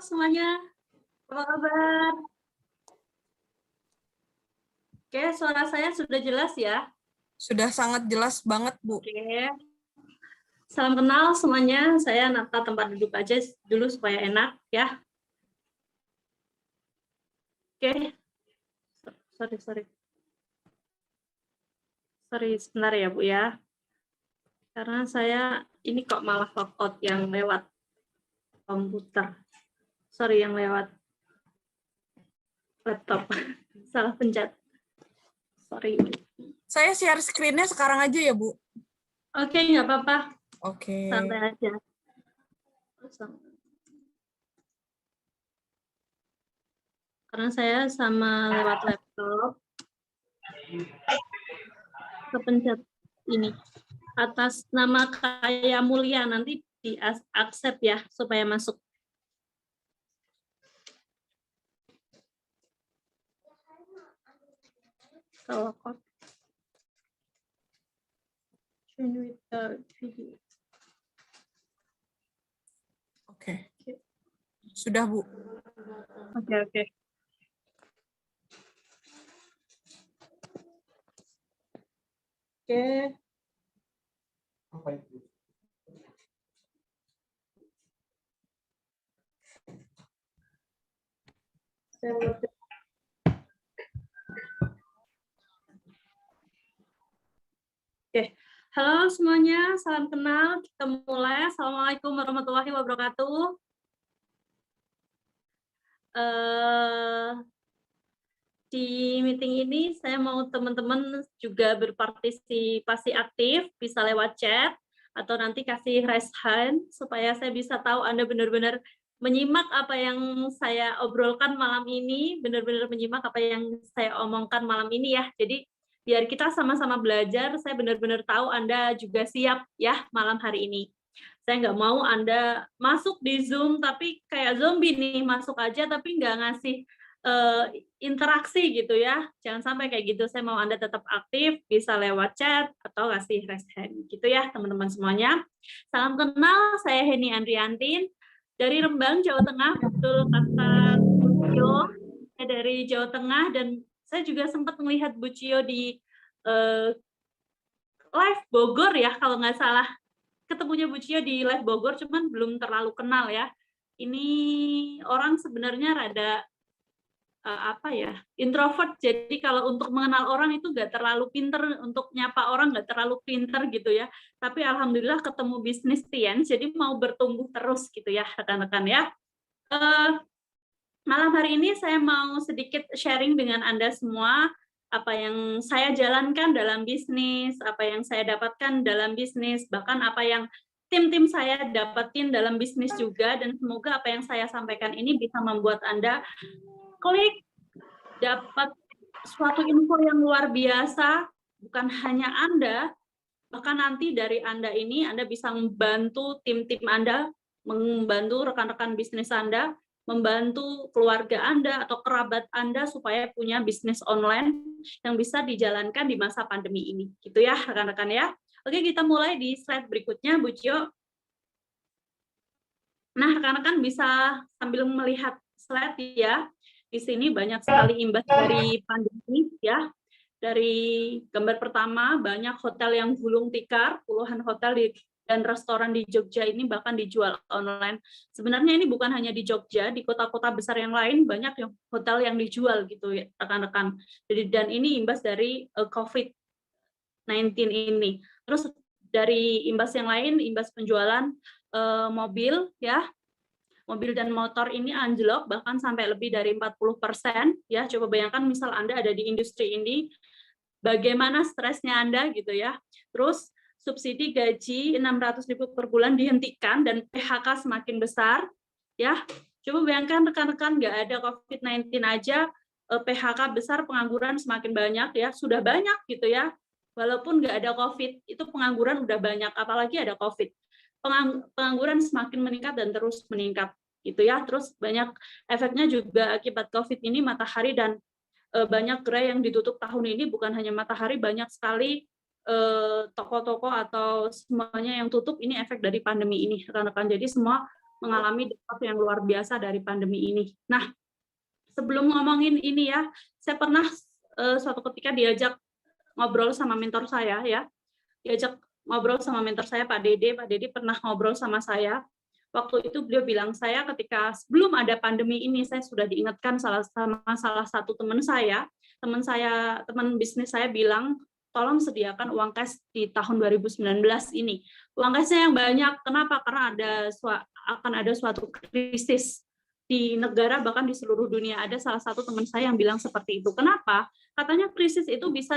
Semuanya, apa kabar? Oke, suara saya sudah jelas ya? Sudah sangat jelas banget, Bu. Oke, salam kenal semuanya. Saya Nata tempat duduk aja dulu supaya enak ya. Oke, sorry sebentar ya Bu ya. Karena saya ini kok malah logout yang lewat komputer. Sorry, yang lewat laptop. Salah pencet. Sorry. Saya share screen-nya sekarang aja ya, Bu. Oke, nggak apa-apa. Oke. Santai aja. Karena saya sama lewat laptop, kepencet ini atas nama Kaya Mulia, nanti di accept ya supaya masuk. Kalau kok with the video. Oke. Sudah, Bu. Oke. Oke, halo semuanya, salam kenal. Kita mulai. Assalamualaikum warahmatullahi wabarakatuh. Di meeting ini saya mau teman-teman juga berpartisipasi aktif, bisa lewat chat atau nanti kasih raise hand supaya saya bisa tahu Anda benar-benar menyimak apa yang saya obrolkan malam ini, benar-benar menyimak apa yang saya omongkan malam ini ya. Jadi biar kita sama-sama belajar, saya benar-benar tahu Anda juga siap ya malam hari ini. Saya nggak mau Anda masuk di Zoom tapi kayak zombie nih, masuk aja tapi nggak ngasih interaksi gitu ya. Jangan sampai kayak gitu. Saya mau Anda tetap aktif, bisa lewat chat atau kasih raise hand gitu ya teman-teman semuanya. Salam kenal, saya Heni Andriantin dari Rembang, Jawa Tengah. Betul kata Bu Cio, saya dari Jawa Tengah dan saya juga sempat melihat Bu Cio di live Bogor ya kalau nggak salah. Ketemunya Bu Cio di live Bogor, cuman belum terlalu kenal ya. Ini orang sebenarnya rada introvert, jadi kalau untuk mengenal orang itu nggak terlalu pinter, untuk nyapa orang nggak terlalu pinter gitu ya, tapi alhamdulillah ketemu bisnis Tian, jadi mau bertumbuh terus gitu ya rekan-rekan ya. Malam hari ini saya mau sedikit sharing dengan Anda semua apa yang saya jalankan dalam bisnis, apa yang saya dapatkan dalam bisnis, bahkan apa yang tim-tim saya dapatin dalam bisnis juga, dan semoga apa yang saya sampaikan ini bisa membuat Anda klik, dapat suatu info yang luar biasa, bukan hanya Anda, bahkan nanti dari Anda ini Anda bisa membantu tim-tim Anda, membantu rekan-rekan bisnis Anda, membantu keluarga Anda atau kerabat Anda supaya punya bisnis online yang bisa dijalankan di masa pandemi ini. Gitu ya, rekan-rekan ya. Oke, kita mulai di slide berikutnya, Bu Cio. Nah, rekan-rekan bisa sambil melihat slide ya. Di sini banyak sekali imbas dari pandemi ya. Dari gambar pertama, banyak hotel yang gulung tikar, puluhan hotel dan restoran di Jogja ini bahkan dijual online. Sebenarnya ini bukan hanya di Jogja, di kota-kota besar yang lain banyak yang hotel yang dijual gitu ya, rekan-rekan. Dan ini imbas dari COVID-19 ini. Terus dari imbas yang lain, imbas penjualan mobil ya, mobil dan motor ini anjlok bahkan sampai lebih dari 40% ya. Coba bayangkan misal Anda ada di industri ini, bagaimana stresnya Anda gitu ya. Terus subsidi gaji 600.000 per bulan dihentikan dan PHK semakin besar ya. Coba bayangkan rekan-rekan nggak ada COVID-19 aja, PHK besar, pengangguran semakin banyak ya, sudah banyak gitu ya. Walaupun nggak ada COVID, itu pengangguran udah banyak, apalagi ada COVID. Pengangguran semakin meningkat dan terus meningkat gitu ya. Terus banyak efeknya juga akibat COVID ini, matahari dan banyak gerai yang ditutup tahun ini, bukan hanya matahari, banyak sekali toko-toko atau semuanya yang tutup, ini efek dari pandemi ini rekan-rekan. Jadi semua mengalami dampak yang luar biasa dari pandemi ini. Nah, sebelum ngomongin ini ya, saya pernah suatu ketika diajak ngobrol sama mentor saya ya, diajak ngobrol sama mentor saya Pak Dede. Pak Dede pernah ngobrol sama saya. Waktu itu beliau bilang, saya ketika sebelum ada pandemi ini, saya sudah diingatkan sama salah satu teman bisnis saya bilang, tolong sediakan uang cash di tahun 2019 ini. Uang cashnya yang banyak, kenapa? Karena akan ada suatu krisis di negara, bahkan di seluruh dunia. Ada salah satu teman saya yang bilang seperti itu. Kenapa? Katanya krisis itu bisa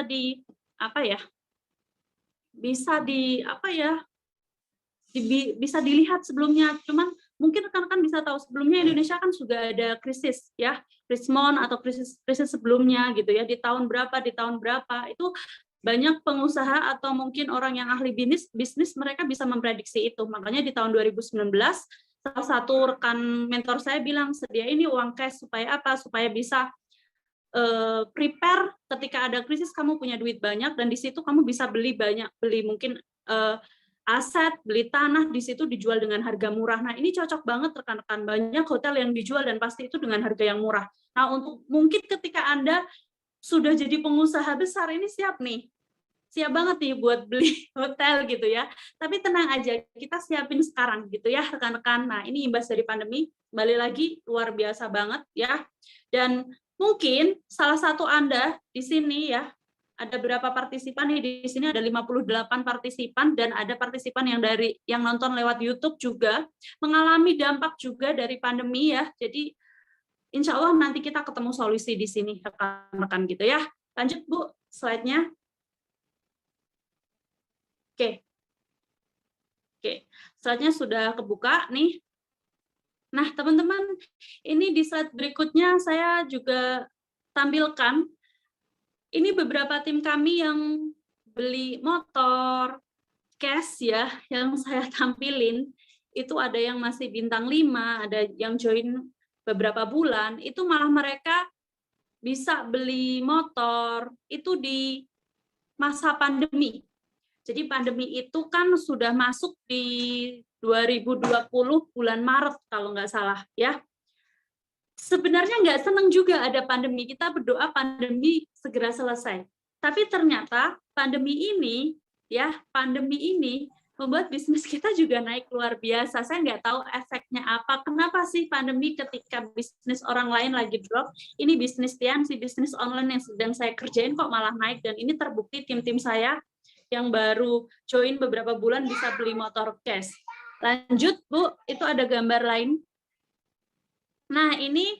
bisa dilihat sebelumnya. Cuman mungkin rekan-rekan bisa tahu sebelumnya Indonesia kan sudah ada krisis ya, Krismon atau krisis sebelumnya gitu ya, di tahun berapa itu banyak pengusaha atau mungkin orang yang ahli bisnis mereka bisa memprediksi itu. Makanya di tahun 2019 salah satu rekan mentor saya bilang, sedia ini uang cash supaya apa? Supaya bisa prepare ketika ada krisis, kamu punya duit banyak dan di situ kamu bisa beli mungkin aset, beli tanah, di situ dijual dengan harga murah. Nah, ini cocok banget rekan-rekan, banyak hotel yang dijual dan pasti itu dengan harga yang murah. Nah, untuk mungkin ketika Anda sudah jadi pengusaha besar, ini siap banget nih buat beli hotel gitu ya. Tapi tenang aja, kita siapin sekarang gitu ya rekan-rekan. Nah, ini imbas dari pandemi, kembali lagi luar biasa banget ya. Dan mungkin salah satu Anda di sini ya, ada berapa partisipan nih di sini, ada 58 partisipan dan ada partisipan yang nonton lewat YouTube juga mengalami dampak juga dari pandemi ya. Jadi insya Allah nanti kita ketemu solusi di sini rekan-rekan gitu ya. Lanjut Bu, slide-nya. Oke, slide-nya sudah kebuka nih. Nah, teman-teman, ini di slide berikutnya saya juga tampilkan, ini beberapa tim kami yang beli motor, cash ya, yang saya tampilin, itu ada yang masih bintang 5, ada yang join beberapa bulan, itu malah mereka bisa beli motor, itu di masa pandemi. Jadi pandemi itu kan sudah masuk di 2020 bulan Maret kalau nggak salah ya. Sebenarnya nggak senang juga ada pandemi, kita berdoa pandemi segera selesai. Tapi ternyata pandemi ini membuat bisnis kita juga naik luar biasa. Saya nggak tahu efeknya apa. Kenapa sih pandemi ketika bisnis orang lain lagi drop, ini bisnis Tiansi, bisnis online yang sedang saya kerjain kok malah naik, dan ini terbukti tim-tim saya yang baru join beberapa bulan bisa beli motor cash. Lanjut Bu, itu ada gambar lain. Nah ini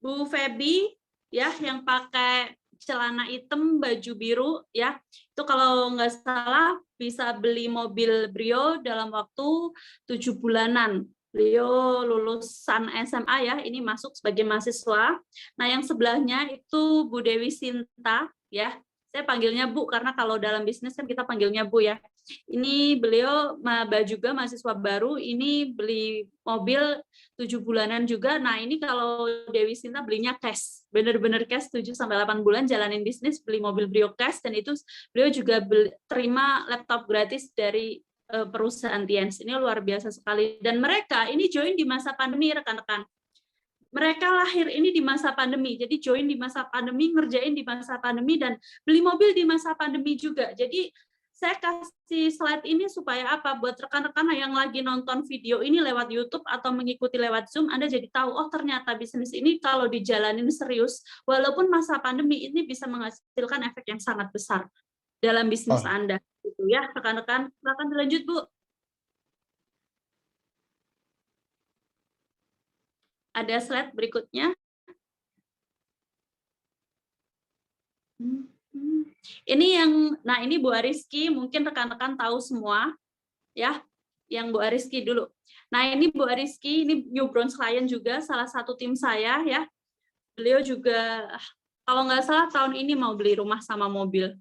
Bu Feby ya yang pakai celana hitam, baju biru ya. Itu kalau nggak salah bisa beli mobil Brio dalam waktu 7 bulanan. Beliau lulusan SMA ya, ini masuk sebagai mahasiswa. Nah yang sebelahnya itu Bu Dewi Sinta ya. Saya panggilnya Bu karena kalau dalam bisnis kan kita panggilnya Bu ya. Ini beliau juga mahasiswa baru, ini beli mobil 7 bulanan juga. Nah, ini kalau Dewi Sinta belinya cash. Benar-benar cash 7 sampai 8 bulan jalanin bisnis, beli mobil Brio cash, dan itu beliau juga terima laptop gratis dari perusahaan Tiens. Ini luar biasa sekali. Dan mereka ini join di masa pandemi rekan-rekan. Mereka lahir ini di masa pandemi, jadi join di masa pandemi, ngerjain di masa pandemi, dan beli mobil di masa pandemi juga. Jadi saya kasih slide ini supaya apa? Buat rekan-rekan yang lagi nonton video ini lewat YouTube atau mengikuti lewat Zoom, Anda jadi tahu, oh ternyata bisnis ini kalau dijalanin serius, walaupun masa pandemi ini bisa menghasilkan efek yang sangat besar dalam bisnis Anda. Gitu ya, rekan-rekan. Silakan dilanjut, Bu. Ada slide berikutnya. Ini ini Bu Ariski, mungkin rekan-rekan tahu semua, ya. Yang Bu Ariski dulu. Nah ini Bu Ariski, ini New Bronze Client juga, salah satu tim saya ya. Beliau juga, kalau nggak salah tahun ini mau beli rumah sama mobil.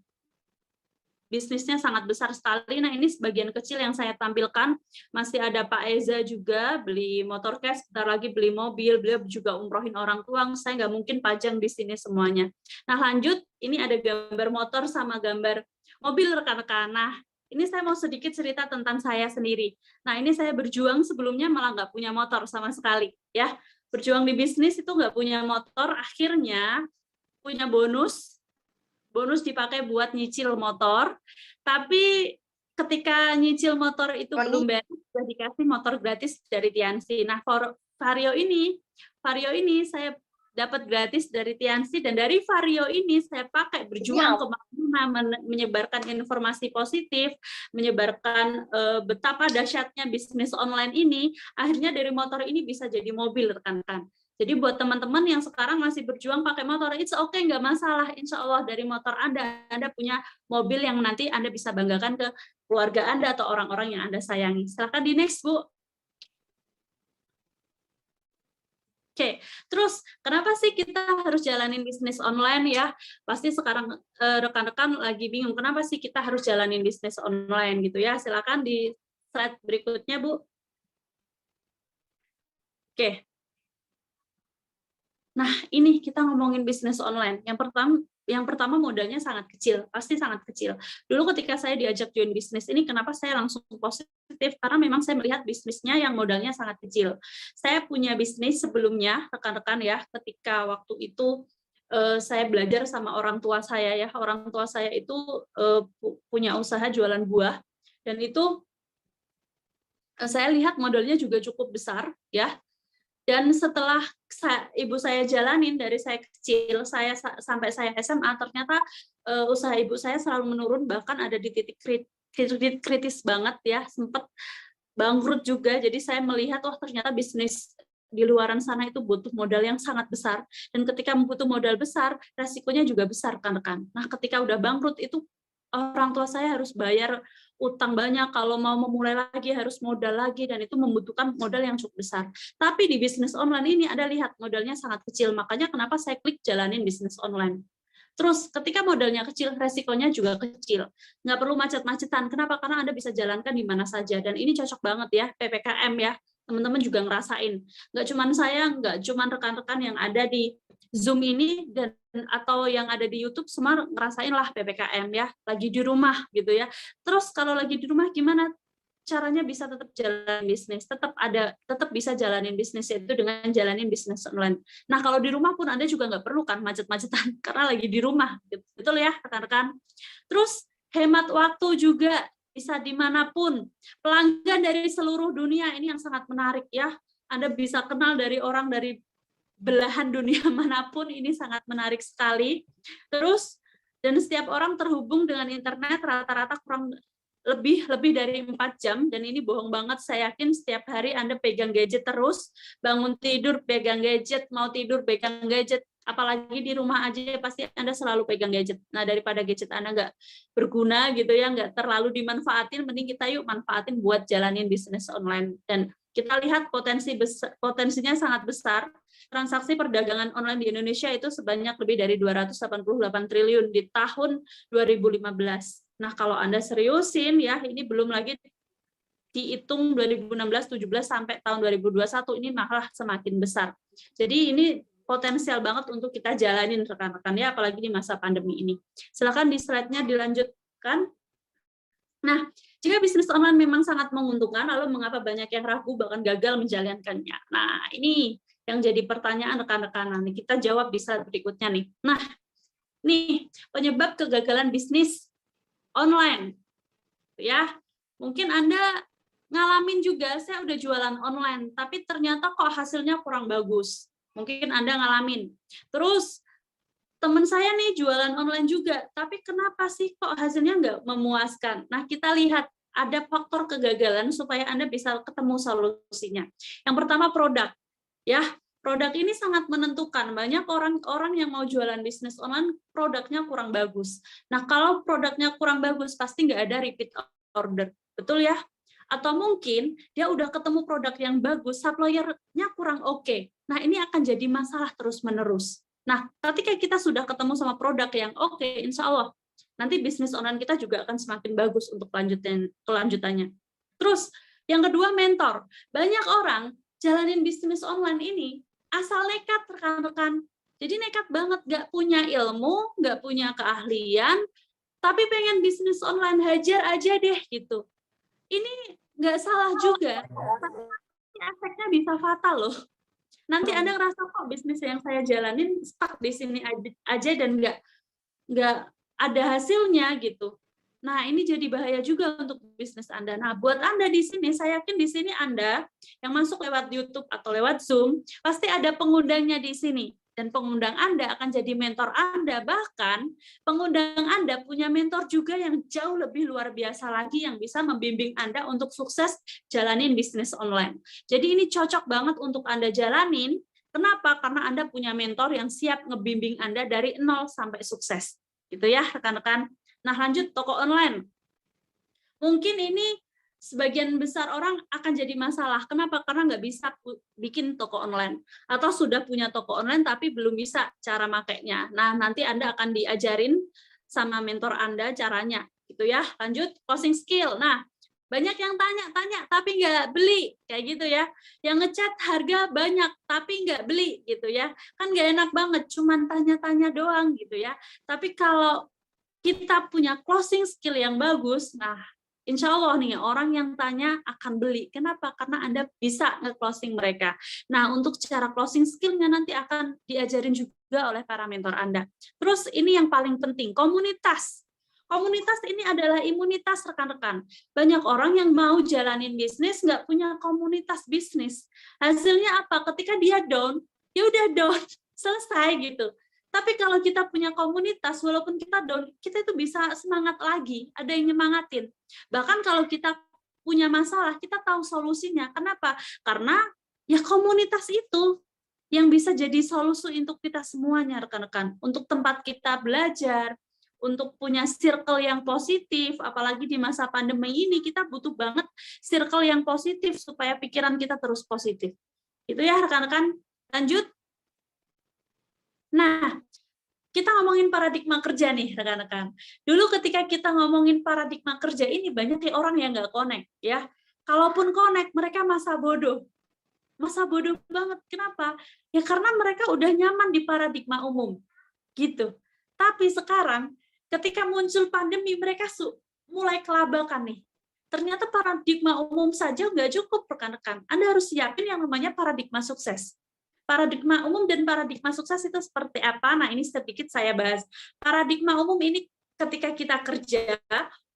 Bisnisnya sangat besar sekali. Nah ini sebagian kecil yang saya tampilkan. Masih ada Pak Eza juga beli motor cash, bentar lagi beli mobil. Beliau juga umrohin orang tua. Saya nggak mungkin pajang di sini semuanya. Nah lanjut, ini ada gambar motor sama gambar mobil rekan-rekan. Nah ini saya mau sedikit cerita tentang saya sendiri. Nah, ini saya berjuang sebelumnya malah nggak punya motor sama sekali, ya. Berjuang di bisnis itu nggak punya motor, akhirnya punya bonus dipakai buat nyicil motor, tapi ketika nyicil motor itu belum bayar, sudah dikasih motor gratis dari Tiansi. Nah, Vario ini saya dapat gratis dari Tiansi, dan dari Vario ini saya pakai berjuang kemana-mana, menyebarkan informasi positif, menyebarkan betapa dahsyatnya bisnis online ini. Akhirnya dari motor ini bisa jadi mobil, rekan-rekan. Jadi buat teman-teman yang sekarang masih berjuang pakai motor, it's okay, nggak masalah. Insya Allah dari motor Anda punya mobil yang nanti Anda bisa banggakan ke keluarga Anda atau orang-orang yang Anda sayangi. Silakan di next, Bu. Oke, terus kenapa sih kita harus jalanin bisnis online ya? Pasti sekarang rekan-rekan lagi bingung, kenapa sih kita harus jalanin bisnis online gitu ya? Silakan di slide berikutnya, Bu. Oke. Nah, ini kita ngomongin bisnis online. Yang pertama modalnya sangat kecil, pasti sangat kecil. Dulu ketika saya diajak join bisnis ini, kenapa saya langsung positif? Karena memang saya melihat bisnisnya yang modalnya sangat kecil. Saya punya bisnis sebelumnya, rekan-rekan ya, ketika waktu itu saya belajar sama orang tua saya ya. Orang tua saya itu punya usaha jualan buah, dan itu saya lihat modalnya juga cukup besar ya. Dan setelah ibu saya jalanin dari saya kecil, sampai saya SMA, ternyata usaha ibu saya selalu menurun, bahkan ada di titik kritis banget ya, sempat bangkrut juga. Jadi saya melihat, wah ternyata bisnis di luaran sana itu butuh modal yang sangat besar, dan ketika butuh modal besar, resikonya juga besar, kan-rekan. Nah, ketika udah bangkrut itu orang tua saya harus bayar utang banyak, kalau mau memulai lagi harus modal lagi, dan itu membutuhkan modal yang cukup besar. Tapi di bisnis online ini Anda lihat modalnya sangat kecil, makanya kenapa saya klik jalanin bisnis online. Terus ketika modalnya kecil, resikonya juga kecil. Nggak perlu macet-macetan. Kenapa? Karena Anda bisa jalankan di mana saja, dan ini cocok banget ya, PPKM ya. Teman-teman juga ngerasain. Nggak cuma saya, nggak cuma rekan-rekan yang ada di Zoom ini dan atau yang ada di YouTube, semua ngerasain lah PPKM ya, lagi di rumah gitu ya. Terus kalau lagi di rumah gimana caranya bisa tetap jalan bisnis, tetap bisa jalanin bisnis, yaitu dengan jalanin bisnis online. Nah, kalau di rumah pun Anda juga nggak perlu kan macet-macetan karena lagi di rumah, gitu. Betul ya rekan-rekan? Terus hemat waktu juga, bisa dimanapun, pelanggan dari seluruh dunia, ini yang sangat menarik ya. Anda bisa kenal dari orang dari belahan dunia manapun, ini sangat menarik sekali. Terus, dan setiap orang terhubung dengan internet rata-rata kurang lebih dari 4 jam, dan ini bohong banget, saya yakin setiap hari Anda pegang gadget terus, bangun tidur pegang gadget, mau tidur pegang gadget, apalagi di rumah aja pasti Anda selalu pegang gadget. Nah, daripada gadget Anda nggak berguna gitu ya, nggak terlalu dimanfaatin, mending kita yuk manfaatin buat jalanin bisnis online. Dan kita lihat potensinya sangat besar. Transaksi perdagangan online di Indonesia itu sebanyak lebih dari 288 triliun di tahun 2015. Nah, kalau Anda seriusin ya, ini belum lagi dihitung 2016, 17 sampai tahun 2021, ini malah semakin besar. Jadi ini potensial banget untuk kita jalanin rekan-rekan ya, apalagi di masa pandemi ini. Silakan di slide-nya dilanjutkan. Nah, jika bisnis online memang sangat menguntungkan, lalu mengapa banyak yang ragu bahkan gagal menjalankannya? Nah, ini yang jadi pertanyaan rekan-rekan. Nanti kita jawab di slide berikutnya nih. Nah, nih penyebab kegagalan bisnis online. Ya, mungkin Anda ngalamin juga, saya udah jualan online, tapi ternyata kok hasilnya kurang bagus. Mungkin Anda ngalamin. Terus, teman saya nih jualan online juga, tapi kenapa sih kok hasilnya nggak memuaskan? Nah, kita lihat ada faktor kegagalan supaya Anda bisa ketemu solusinya. Yang pertama produk. Ya, produk ini sangat menentukan. Banyak orang yang mau jualan bisnis online, produknya kurang bagus. Nah, kalau produknya kurang bagus, pasti nggak ada repeat order. Betul ya? Atau mungkin dia udah ketemu produk yang bagus, suppliernya kurang oke. Nah, ini akan jadi masalah terus-menerus. Nah, ketika kita sudah ketemu sama produk yang oke, insya Allah, nanti bisnis online kita juga akan semakin bagus untuk kelanjutannya. Terus, yang kedua, mentor. Banyak orang jalanin bisnis online ini asal nekat, rekan-rekan. Jadi nekat banget, nggak punya ilmu, nggak punya keahlian, tapi pengen bisnis online, hajar aja deh gitu. Ini nggak salah juga, tapi efeknya bisa fatal loh. Nanti Anda ngerasa kok bisnis yang saya jalanin stuck di sini aja dan nggak ada hasilnya gitu. Nah, ini jadi bahaya juga untuk bisnis Anda. Nah, buat Anda di sini, saya yakin di sini Anda yang masuk lewat YouTube atau lewat Zoom, pasti ada pengundangnya di sini. Dan pengundang Anda akan jadi mentor Anda. Bahkan, pengundang Anda punya mentor juga yang jauh lebih luar biasa lagi yang bisa membimbing Anda untuk sukses jalanin bisnis online. Jadi ini cocok banget untuk Anda jalanin. Kenapa? Karena Anda punya mentor yang siap ngebimbing Anda dari nol sampai sukses. Gitu ya, rekan-rekan. Nah, lanjut toko online. Mungkin ini sebagian besar orang akan jadi masalah. Kenapa? Karena nggak bisa bikin toko online. Atau sudah punya toko online tapi belum bisa cara makainya. Nah, nanti Anda akan diajarin sama mentor Anda caranya. Gitu ya. Lanjut, closing skill. Nah, banyak yang tanya-tanya tapi nggak beli. Kayak gitu ya. Yang ngechat harga banyak tapi nggak beli. Gitu ya. Kan nggak enak banget. Cuman tanya-tanya doang gitu ya. Tapi kalau kita punya closing skill yang bagus, nah insya Allah nih orang yang tanya akan beli. Kenapa? Karena Anda bisa nge-closing mereka. Nah, untuk cara closing skill-nya nanti akan diajarin juga oleh para mentor Anda. Terus ini yang paling penting, komunitas. Komunitas ini adalah imunitas rekan-rekan. Banyak orang yang mau jalanin bisnis nggak punya komunitas bisnis. Hasilnya apa? Ketika dia down, ya udah down, selesai gitu. Tapi kalau kita punya komunitas, walaupun kita down, kita itu bisa semangat lagi, ada yang nyemangatin. Bahkan kalau kita punya masalah, kita tahu solusinya. Kenapa? Karena ya komunitas itu yang bisa jadi solusi untuk kita semuanya, rekan-rekan. Untuk tempat kita belajar, untuk punya circle yang positif, apalagi di masa pandemi ini, kita butuh banget circle yang positif supaya pikiran kita terus positif. Itu ya, rekan-rekan. Lanjut. Nah, kita ngomongin paradigma kerja nih, rekan-rekan. Dulu ketika kita ngomongin paradigma kerja ini, banyak orang yang nggak connect. Ya. Kalaupun connect, mereka masa bodoh. Masa bodoh banget. Kenapa? Ya karena mereka udah nyaman di paradigma umum. Gitu. Tapi sekarang, ketika muncul pandemi, mereka mulai kelabakan nih. Ternyata paradigma umum saja nggak cukup, rekan-rekan. Anda harus yakin yang namanya paradigma sukses. Paradigma umum dan paradigma sukses itu seperti apa? Nah, ini sedikit saya bahas. Paradigma umum ini ketika kita kerja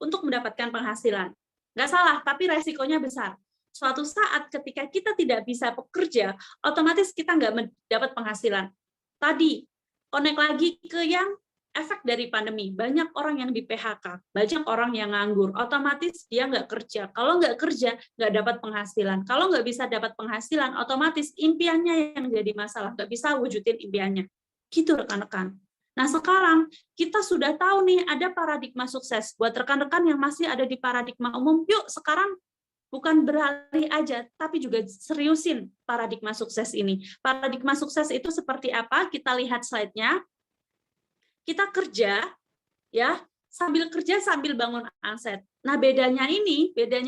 untuk mendapatkan penghasilan. Nggak salah, tapi resikonya besar. Suatu saat ketika kita tidak bisa bekerja, otomatis kita nggak mendapat penghasilan. Tadi, connect lagi ke yang efek dari pandemi. Banyak orang yang di PHK, banyak orang yang nganggur. Otomatis dia nggak kerja. Kalau nggak kerja, nggak dapat penghasilan. Kalau nggak bisa dapat penghasilan, otomatis impiannya yang jadi masalah. Nggak bisa wujudin impiannya. Gitu rekan-rekan. Nah sekarang kita sudah tahu nih ada paradigma sukses. Buat rekan-rekan yang masih ada di paradigma umum, yuk sekarang bukan beralih aja, tapi juga seriusin paradigma sukses ini. Paradigma sukses itu seperti apa? Kita lihat slide-nya. Kita kerja, ya sambil kerja sambil bangun aset. Nah bedanya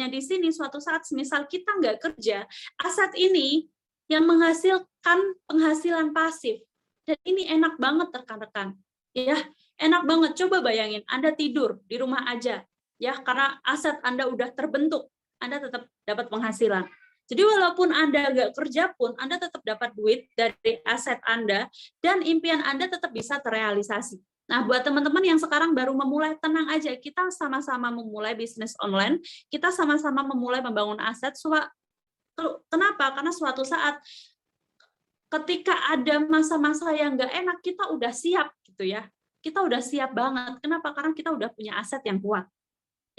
di sini suatu saat misal kita nggak kerja, aset ini yang menghasilkan penghasilan pasif. Dan ini enak banget rekan-rekan. Ya, enak banget. Coba bayangin, Anda tidur di rumah aja, ya karena aset Anda udah terbentuk, Anda tetap dapat penghasilan. Jadi walaupun Anda nggak kerja pun, Anda tetap dapat duit dari aset Anda, dan impian Anda tetap bisa terrealisasi. Nah, buat teman-teman yang sekarang baru memulai, tenang aja, kita sama-sama memulai bisnis online, kita sama-sama memulai membangun aset. Kenapa? Karena suatu saat, ketika ada masa-masa yang nggak enak, kita udah siap, gitu ya. Kita udah siap banget. Kenapa? Karena kita udah punya aset yang kuat,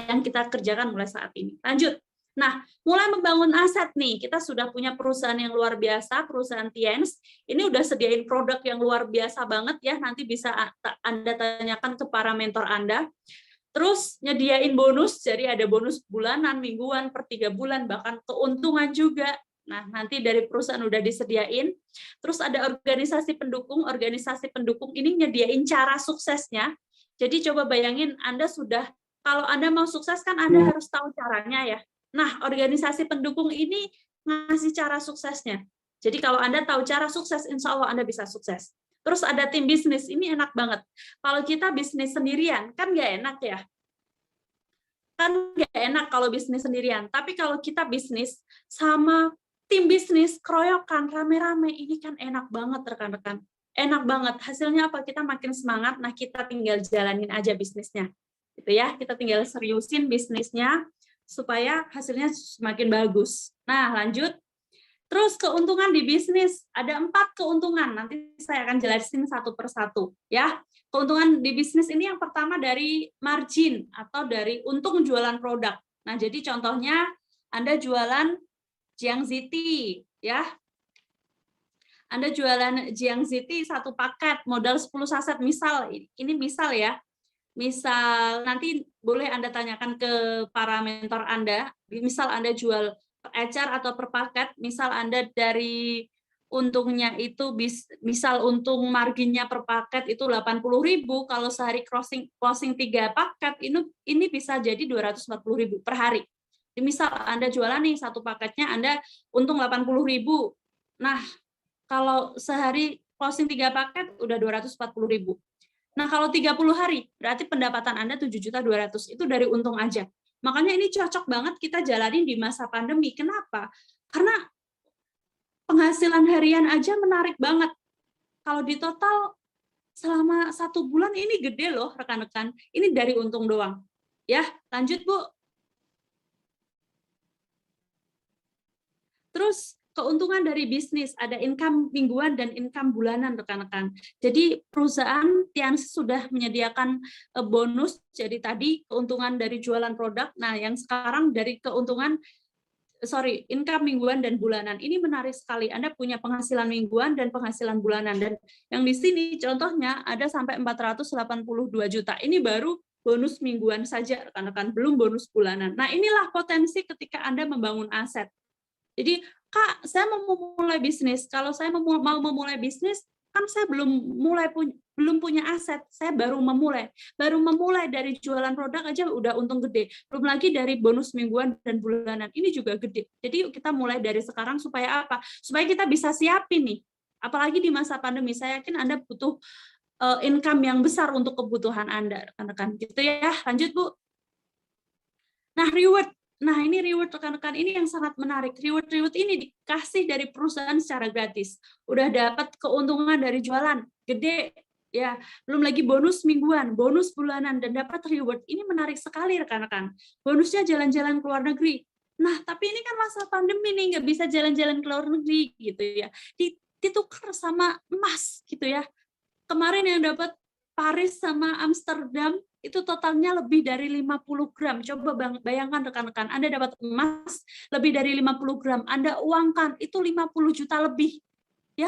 yang kita kerjakan mulai saat ini. Lanjut. Nah, mulai membangun aset nih, kita sudah punya perusahaan yang luar biasa, perusahaan Tiens. Ini udah sediain produk yang luar biasa banget ya, nanti bisa Anda tanyakan ke para mentor Anda. Terus nyediain bonus, jadi ada bonus bulanan, mingguan, per 3 bulan, bahkan keuntungan juga. Nah, nanti dari perusahaan udah disediain. Terus ada organisasi pendukung ini nyediain cara suksesnya. Jadi coba bayangin Anda sudah, kalau Anda mau sukses kan Anda harus tahu caranya ya. Nah, organisasi pendukung ini ngasih cara suksesnya. Jadi kalau Anda tahu cara sukses, insya Allah Anda bisa sukses. Terus ada tim bisnis, ini enak banget. Kalau kita bisnis sendirian, kan nggak enak ya. Kan nggak enak kalau bisnis sendirian. Tapi kalau kita bisnis sama tim bisnis, keroyokan, rame-rame, ini kan enak banget rekan-rekan. Enak banget. Hasilnya apa? Kita makin semangat, nah kita tinggal jalanin aja bisnisnya. Gitu ya, kita tinggal seriusin bisnisnya supaya hasilnya semakin bagus. Nah, lanjut. Terus keuntungan di bisnis, ada 4 keuntungan. Nanti saya akan jelasin satu persatu. Ya, keuntungan di bisnis ini yang pertama dari margin atau dari untung jualan produk. Nah, jadi contohnya Anda jualan Jiangxiti, ya. Anda jualan Jiangxiti satu paket, modal 10 saset, misal, ini misal ya. Misal, nanti boleh Anda tanyakan ke para mentor Anda, misal Anda jual per ecer atau per paket, misal Anda dari untungnya itu misal untung marginnya per paket itu 80.000, kalau sehari closing 3 paket ini bisa jadi 240.000 per hari. Misal Anda jualan nih satu paketnya Anda untung 80.000. Nah, kalau sehari closing 3 paket udah 240.000. Nah, kalau 30 hari, berarti pendapatan Anda 7.200.000, itu dari untung aja. Makanya ini cocok banget kita jalanin di masa pandemi. Kenapa? Karena penghasilan harian aja menarik banget. Kalau di total selama 1 bulan ini gede loh, rekan-rekan. Ini dari untung doang. Ya, lanjut Bu. Terus keuntungan dari bisnis, ada income mingguan dan income bulanan, rekan-rekan. Jadi perusahaan Tianxi sudah menyediakan bonus, jadi tadi keuntungan dari jualan produk, nah yang sekarang dari income mingguan dan bulanan. Ini menarik sekali, Anda punya penghasilan mingguan dan penghasilan bulanan, dan yang di sini contohnya ada sampai 482 juta, ini baru bonus mingguan saja, rekan-rekan, belum bonus bulanan. Nah inilah potensi ketika Anda membangun aset. Jadi, Kak, saya mau memulai bisnis. Kalau saya mau memulai bisnis, kan saya belum punya aset. Saya baru memulai. Baru memulai dari jualan produk aja udah untung gede. Belum lagi dari bonus mingguan dan bulanan. Ini juga gede. Jadi yuk kita mulai dari sekarang supaya apa? Supaya kita bisa siapin nih. Apalagi di masa pandemi, saya yakin Anda butuh income yang besar untuk kebutuhan Anda, rekan-rekan. Gitu ya. Lanjut, Bu. Nah, reward. Nah, ini reward rekan-rekan, ini yang sangat menarik. Reward ini dikasih dari perusahaan secara gratis. Udah dapat keuntungan dari jualan, gede. Ya, belum lagi bonus mingguan, bonus bulanan, dan dapat reward. Ini menarik sekali rekan-rekan. Bonusnya jalan-jalan ke luar negeri. Nah, tapi ini kan masa pandemi nih, nggak bisa jalan-jalan ke luar negeri gitu ya. Ditukar sama emas gitu ya. Kemarin yang dapat Paris sama Amsterdam itu totalnya lebih dari 50 gram. Coba bayangkan rekan-rekan, Anda dapat emas lebih dari 50 gram. Anda uangkan, itu 50 juta lebih. Ya,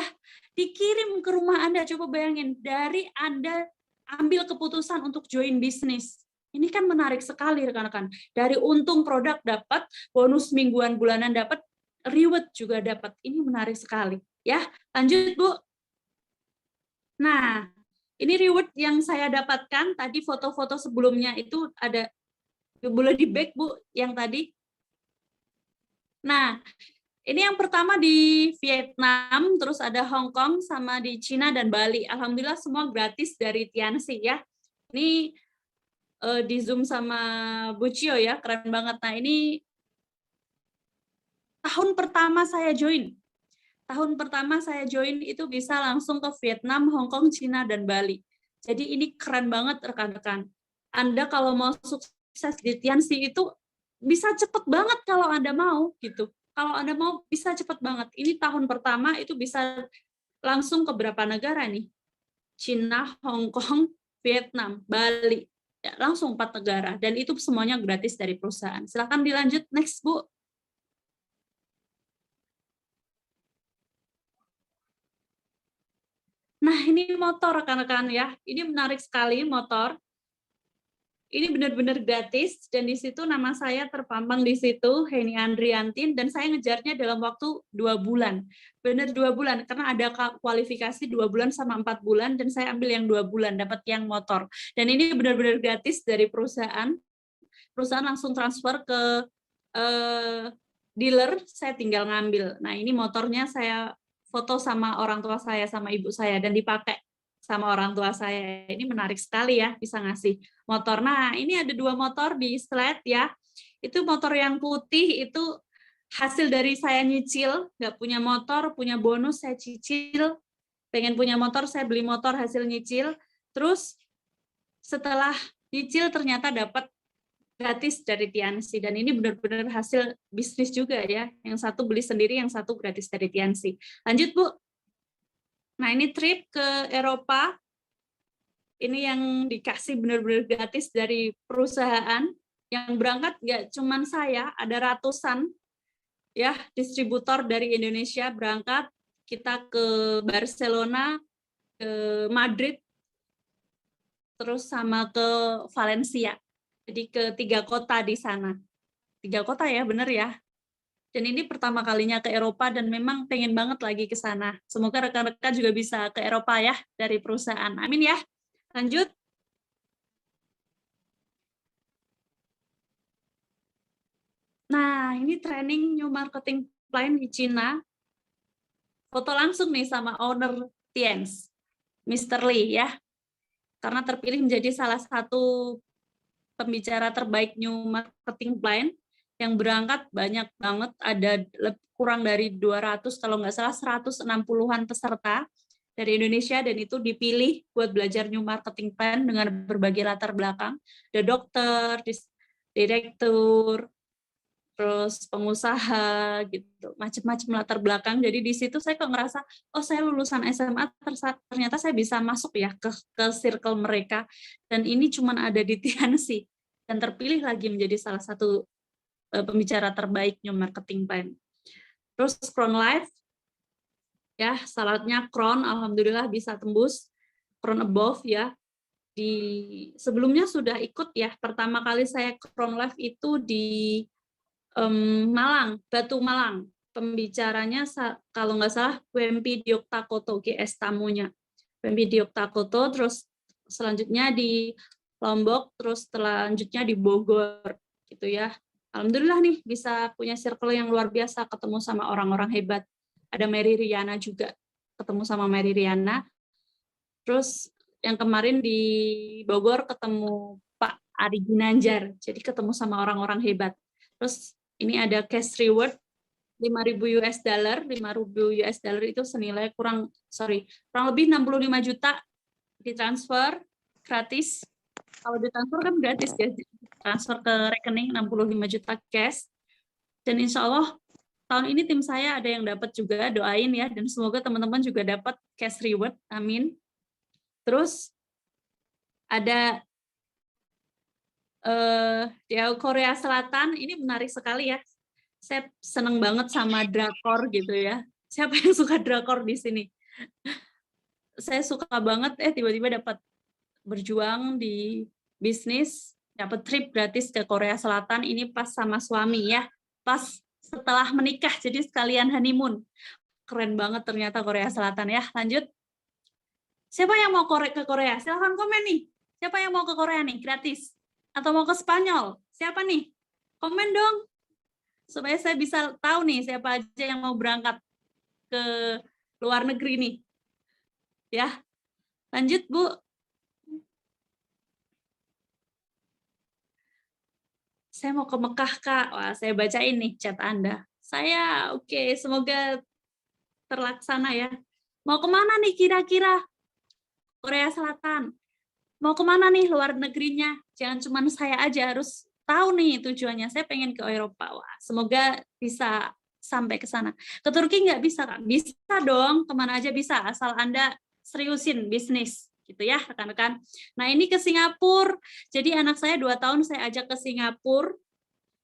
dikirim ke rumah Anda. Coba bayangin, dari Anda ambil keputusan untuk join bisnis. Ini kan menarik sekali rekan-rekan. Dari untung produk dapat, bonus mingguan bulanan dapat, reward juga dapat. Ini menarik sekali. Ya, lanjut Bu. Nah, ini reward yang saya dapatkan tadi, foto-foto sebelumnya itu ada, boleh di back Bu yang tadi. Nah, ini yang pertama di Vietnam, terus ada Hong Kong sama di Cina dan Bali. Alhamdulillah semua gratis dari Tianxi ya. Ini di Zoom sama Bu Cio ya, keren banget. Nah, ini tahun pertama saya join. Tahun pertama saya join itu bisa langsung ke Vietnam, Hong Kong, Cina, dan Bali. Jadi ini keren banget rekan-rekan. Anda kalau mau sukses di Tianxi itu bisa cepet banget kalau Anda mau gitu. Kalau Anda mau bisa cepet banget. Ini tahun pertama itu bisa langsung ke berapa negara nih? Cina, Hong Kong, Vietnam, Bali. Ya, langsung 4 negara. Dan itu semuanya gratis dari perusahaan. Silakan dilanjut, next Bu. Nah, ini motor rekan-rekan ya. Ini menarik sekali motor. Ini benar-benar gratis dan di situ nama saya terpampang di situ, Heni Andriantin, dan saya ngejarnya dalam waktu 2 bulan. Benar 2 bulan karena ada kualifikasi 2 bulan sama 4 bulan dan saya ambil yang 2 bulan dapat yang motor. Dan ini benar-benar gratis dari perusahaan. Perusahaan langsung transfer ke dealer, saya tinggal ngambil. Nah, ini motornya saya foto sama orang tua saya, sama ibu saya, dan dipakai sama orang tua saya. Ini menarik sekali ya, bisa ngasih motor. Nah, ini ada 2 motor di slide ya. Itu motor yang putih, itu hasil dari saya nyicil, nggak punya motor, punya bonus, saya cicil, pengen punya motor, saya beli motor hasil nyicil, terus setelah nyicil ternyata dapat gratis dari Tiansi, dan ini benar-benar hasil bisnis juga ya, yang satu beli sendiri, yang satu gratis dari Tiansi. Lanjut Bu. Nah ini trip ke Eropa, ini yang dikasih benar-benar gratis dari perusahaan, yang berangkat nggak cuman saya, ada ratusan ya distributor dari Indonesia berangkat, kita ke Barcelona, ke Madrid, terus sama ke Valencia. Jadi ke 3 kota di sana. 3 kota ya, bener ya. Dan ini pertama kalinya ke Eropa dan memang pengen banget lagi ke sana. Semoga rekan-rekan juga bisa ke Eropa ya dari perusahaan. Amin ya. Lanjut. Nah, ini training new marketing plan di Cina. Foto langsung nih sama owner Tiens, Mr. Lee ya. Karena terpilih menjadi salah satu pembicara terbaik new marketing plan yang berangkat banyak banget, ada kurang dari 200 kalau nggak salah 160-an peserta dari Indonesia, dan itu dipilih buat belajar new marketing plan dengan berbagai latar belakang, ada dokter, direktur, terus pengusaha gitu, macam-macam latar belakang. Jadi di situ saya kok ngerasa, oh saya lulusan SMA ternyata saya bisa masuk ya ke circle mereka, dan ini cuma ada di Tiansi, dan terpilih lagi menjadi salah satu pembicara terbaik new marketing plan. Terus Crown Life ya, salatnya Crown, alhamdulillah bisa tembus Crown Above ya. Sebelumnya sudah ikut ya, pertama kali saya Crown Life itu di Malang, Batu Malang. Pembicaranya kalau nggak salah Wempi Dioktakoto, GS tamunya. Wempi Dioktakoto, terus selanjutnya di Lombok, terus selanjutnya di Bogor gitu ya. Alhamdulillah nih bisa punya circle yang luar biasa, ketemu sama orang-orang hebat. Ada Mary Riana juga, ketemu sama Mary Riana. Terus yang kemarin di Bogor ketemu Pak Ari Ginanjar, jadi ketemu sama orang-orang hebat. Terus ini ada cash reward 5.000 US dollar, 5.000 US dollar itu senilai kurang lebih 65 juta ditransfer gratis. Kalau ditransfer kan gratis ya, transfer ke rekening 65 juta cash. Dan insya Allah tahun ini tim saya ada yang dapat juga, doain ya, dan semoga teman-teman juga dapat cash reward, amin. Terus ada di Korea Selatan, ini menarik sekali ya. Saya seneng banget sama drakor gitu ya. Siapa yang suka drakor di sini? Saya suka banget, tiba-tiba dapat berjuang di bisnis, dapat trip gratis ke Korea Selatan, ini pas sama suami ya, pas setelah menikah, jadi sekalian honeymoon. Keren banget ternyata Korea Selatan ya. Lanjut. Siapa yang mau ke Korea? Silahkan komen nih. Siapa yang mau ke Korea nih, gratis? Atau mau ke Spanyol? Siapa nih? Komen dong. Supaya saya bisa tahu nih siapa aja yang mau berangkat ke luar negeri nih. Ya. Lanjut, Bu. Saya mau ke Mekah, Kak. Wah, saya bacain nih chat Anda. Saya oke, semoga terlaksana ya. Mau kemana nih kira-kira? Korea Selatan. Mau kemana nih luar negerinya? Jangan cuma saya aja, harus tahu nih tujuannya. Saya pengen ke Eropa. Wah, semoga bisa sampai ke sana. Ke Turki nggak bisa, Kak? Bisa dong, kemana aja bisa, asal Anda seriusin bisnis. Gitu ya, rekan-rekan. Nah, ini ke Singapura. Jadi anak saya 2 tahun saya ajak ke Singapura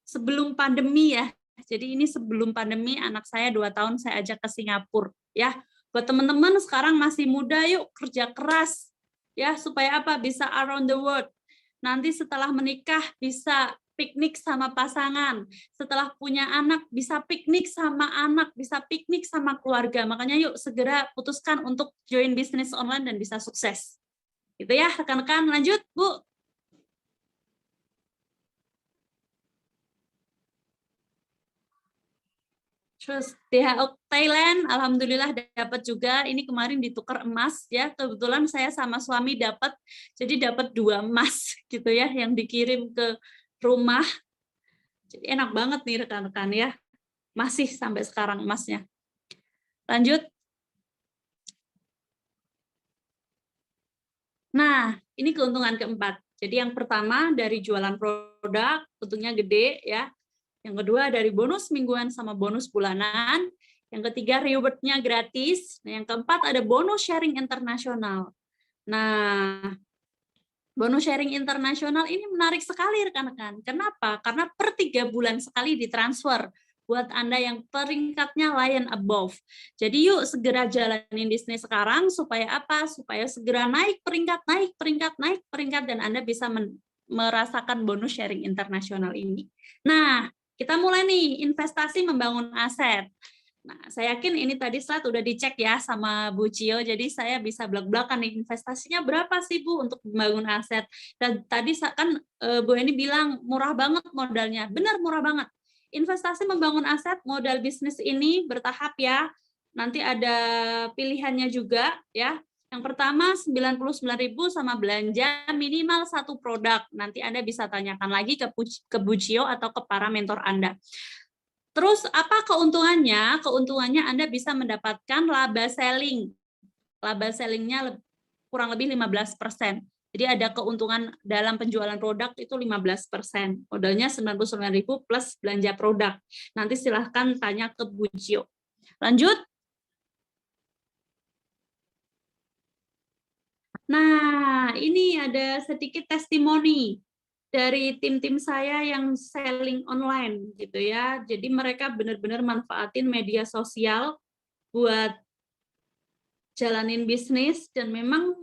sebelum pandemi ya. Jadi ini sebelum pandemi, anak saya 2 tahun saya ajak ke Singapura. Ya, buat teman-teman sekarang masih muda, yuk kerja keras. Ya, supaya apa? Bisa around the world. Nanti setelah menikah bisa piknik sama pasangan. Setelah punya anak bisa piknik sama anak, bisa piknik sama keluarga. Makanya yuk segera putuskan untuk join bisnis online dan bisa sukses. Gitu ya, rekan-rekan. Lanjut, Bu. Terus DHO Thailand, alhamdulillah dapat juga. Ini kemarin ditukar emas ya. Kebetulan saya sama suami dapat, jadi dapat 2 emas gitu ya, yang dikirim ke rumah. Jadi enak banget nih rekan-rekan ya. Masih sampai sekarang emasnya. Lanjut. Nah, ini keuntungan keempat. Jadi yang pertama dari jualan produk, untungnya gede ya. Yang kedua dari bonus mingguan sama bonus bulanan. Yang ketiga reward-nya gratis. Nah, yang keempat ada bonus sharing internasional. Nah, bonus sharing internasional ini menarik sekali rekan-rekan. Kenapa? Karena per 3 bulan sekali ditransfer buat Anda yang peringkatnya Lion Above. Jadi yuk segera jalanin bisnis sekarang supaya apa? Supaya segera naik peringkat, dan Anda bisa merasakan bonus sharing internasional ini. Nah, kita mulai nih investasi membangun aset. Nah, saya yakin ini tadi slide udah dicek ya sama Bu Cio, jadi saya bisa belak-belakan nih investasinya berapa sih Bu untuk membangun aset. Dan tadi kan Bu Eni bilang murah banget modalnya, benar murah banget. Investasi membangun aset modal bisnis ini bertahap ya, nanti ada pilihannya juga ya. Yang pertama 99.000 sama belanja minimal 1 produk. Nanti Anda bisa tanyakan lagi ke Bu Cio atau ke para mentor Anda. Terus apa keuntungannya? Keuntungannya Anda bisa mendapatkan laba selling. Laba sellingnya kurang lebih 15%. Jadi ada keuntungan dalam penjualan produk itu 15%. Modalnya 99.000 plus belanja produk. Nanti silahkan tanya ke Bu Cio. Lanjut. Nah, ini ada sedikit testimoni dari tim-tim saya yang selling online gitu ya. Jadi mereka benar-benar manfaatin media sosial buat jalanin bisnis dan memang